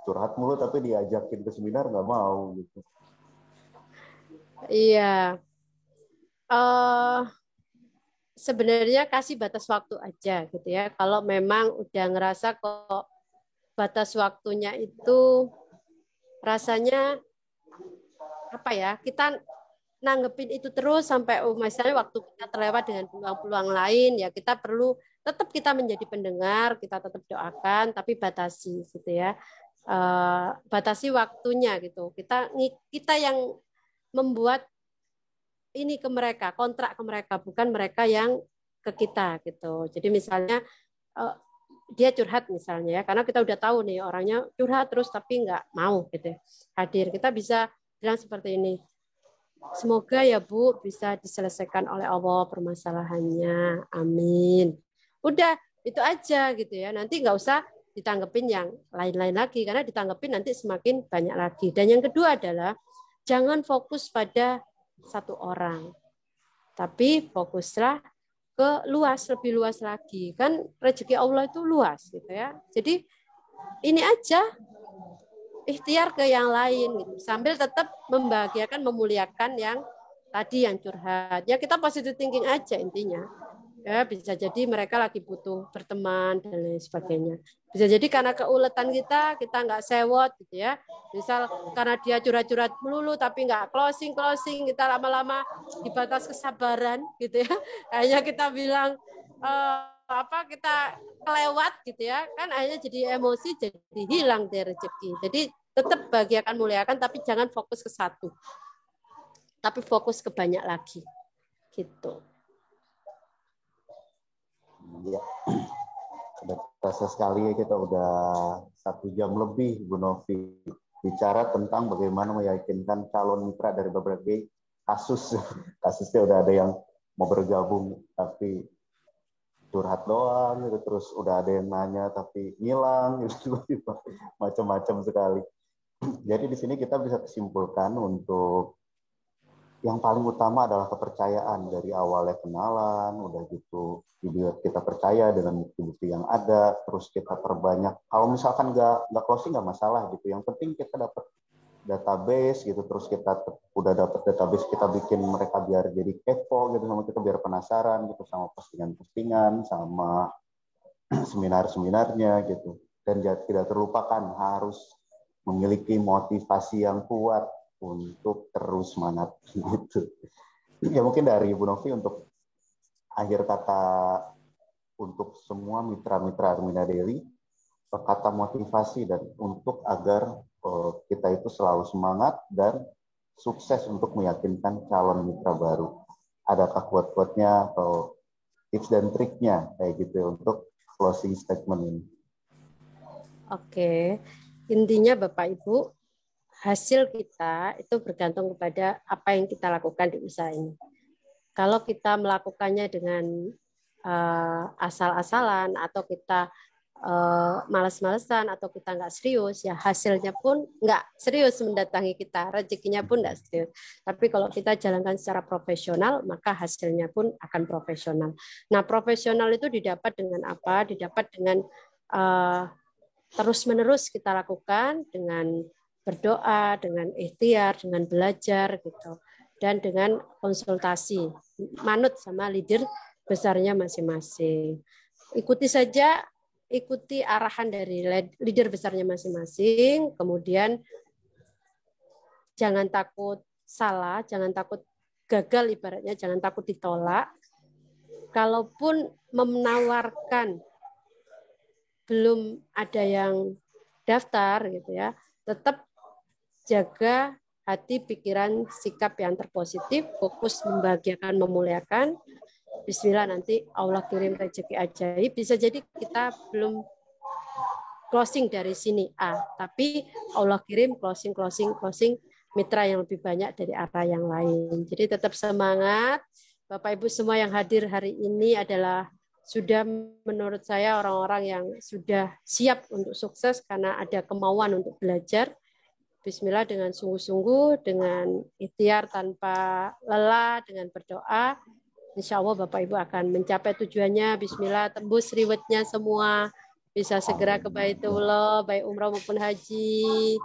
Curhat mulu tapi diajakin ke seminar nggak mau gitu. Iya. Sebenarnya kasih batas waktu aja gitu ya. Kalau memang udah ngerasa kok batas waktunya itu rasanya apa ya, kita nanggepin itu terus sampai misalnya waktu kita terlewat dengan peluang-peluang lain, ya kita perlu tetap kita menjadi pendengar, kita tetap doakan, tapi batasi gitu ya. Batasi waktunya gitu. Kita yang membuat ini ke mereka, kontrak ke mereka, bukan mereka yang ke kita gitu. Jadi misalnya dia curhat misalnya ya, karena kita udah tahu nih orangnya curhat terus tapi nggak mau gitu hadir. Kita bisa bilang seperti ini, semoga ya Bu bisa diselesaikan oleh Allah permasalahannya, amin. Udah itu aja gitu ya, nanti nggak usah ditanggepin yang lain-lain lagi, karena ditanggepin nanti semakin banyak lagi. Dan yang kedua adalah jangan fokus pada satu orang, tapi fokuslah ke luas, lebih luas lagi. Kan rezeki Allah itu luas gitu ya. Jadi ini aja, ikhtiar ke yang lain gitu. Sambil tetap membahagiakan, memuliakan yang tadi yang curhat. Ya kita positive thinking aja intinya. Ya bisa jadi mereka lagi butuh berteman dan lain sebagainya. Bisa jadi karena keuletan kita nggak sewot gitu ya. Misal karena dia curhat-curhat melulu tapi nggak closing, kita lama-lama di batas kesabaran gitu ya. Akhirnya kita bilang kita kelewat gitu ya, kan akhirnya jadi emosi, jadi hilang deh rezeki. Jadi tetap bahagiakan, muliakan, tapi jangan fokus ke satu, tapi fokus ke banyak lagi gitu. Ya, sudah terasa sekali ya, kita udah 1 jam lebih Bu Novi bicara tentang bagaimana meyakinkan calon mitra dari berbagai kasus. Kasusnya udah ada yang mau bergabung tapi curhat doang gitu, terus udah ada yang nanya tapi ngilang gitu, macam-macam sekali. Jadi di sini kita bisa kesimpulkan untuk yang paling utama adalah kepercayaan. Dari awalnya kenalan, udah gitu kita percaya dengan bukti-bukti yang ada, terus kita perbanyak. Kalau misalkan nggak closing nggak masalah gitu. Yang penting kita dapat database gitu, terus kita udah dapat database, kita bikin mereka biar jadi kepo gitu sama kita, biar penasaran gitu sama postingan-postingan, sama seminar-seminarnya gitu. Dan tidak terlupakan harus memiliki motivasi yang kuat untuk terus semangat gitu. Ya mungkin dari Bu Novi untuk akhir kata untuk semua mitra-mitra Armina Daily, kata motivasi dan untuk agar kita itu selalu semangat dan sukses untuk meyakinkan calon mitra baru. Adakah quote-quote-nya atau tips dan triknya kayak gitu untuk closing statement ini? Oke, intinya Bapak Ibu, hasil kita itu bergantung kepada apa yang kita lakukan di usaha ini. Kalau kita melakukannya dengan asal-asalan atau kita malas-malesan atau kita nggak serius, ya hasilnya pun nggak serius mendatangi kita, rezekinya pun nggak serius. Tapi kalau kita jalankan secara profesional, maka hasilnya pun akan profesional. Nah, profesional itu didapat dengan apa? Didapat dengan terus-menerus kita lakukan dengan berdoa, dengan ikhtiar, dengan belajar gitu, dan dengan konsultasi, manut sama leader besarnya masing-masing. Ikuti arahan dari leader besarnya masing-masing, kemudian jangan takut salah, jangan takut gagal ibaratnya, jangan takut ditolak. Kalaupun menawarkan belum ada yang daftar gitu ya, tetap jaga hati, pikiran, sikap yang terpositif, fokus membahagiakan, memuliakan. Bismillah, nanti Allah kirim rezeki ajaib. Bisa jadi kita belum closing dari sini A, tapi Allah kirim closing mitra yang lebih banyak dari arah yang lain. Jadi tetap semangat. Bapak Ibu semua yang hadir hari ini adalah sudah menurut saya orang-orang yang sudah siap untuk sukses karena ada kemauan untuk belajar. Bismillah, dengan sungguh-sungguh, dengan ikhtiar tanpa lelah, dengan berdoa, insya Allah Bapak Ibu akan mencapai tujuannya. Bismillah, tembus riwetnya semua, bisa segera ke Baitullah, baik umrah maupun haji,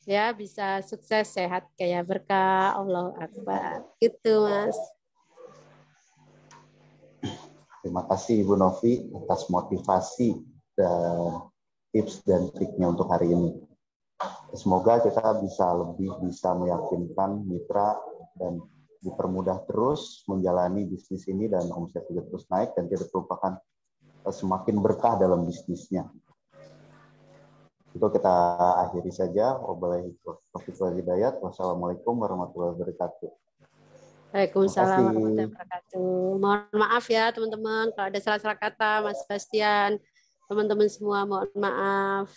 ya bisa sukses, sehat, kaya berkah. Allahu Akbar. Gitu Mas. Terima kasih Ibu Novi atas motivasi dan tips dan triknya untuk hari ini. Semoga kita bisa meyakinkan mitra dan dipermudah terus menjalani bisnis ini dan omset juga terus naik dan kita merupakan semakin berkah dalam bisnisnya. Itu kita akhiri saja. Wassalamualaikum warahmatullahi wabarakatuh. Waalaikumsalam warahmatullahi wabarakatuh. Mohon maaf ya teman-teman kalau ada salah-salah kata, Mas Bastian, teman-teman semua mohon maaf.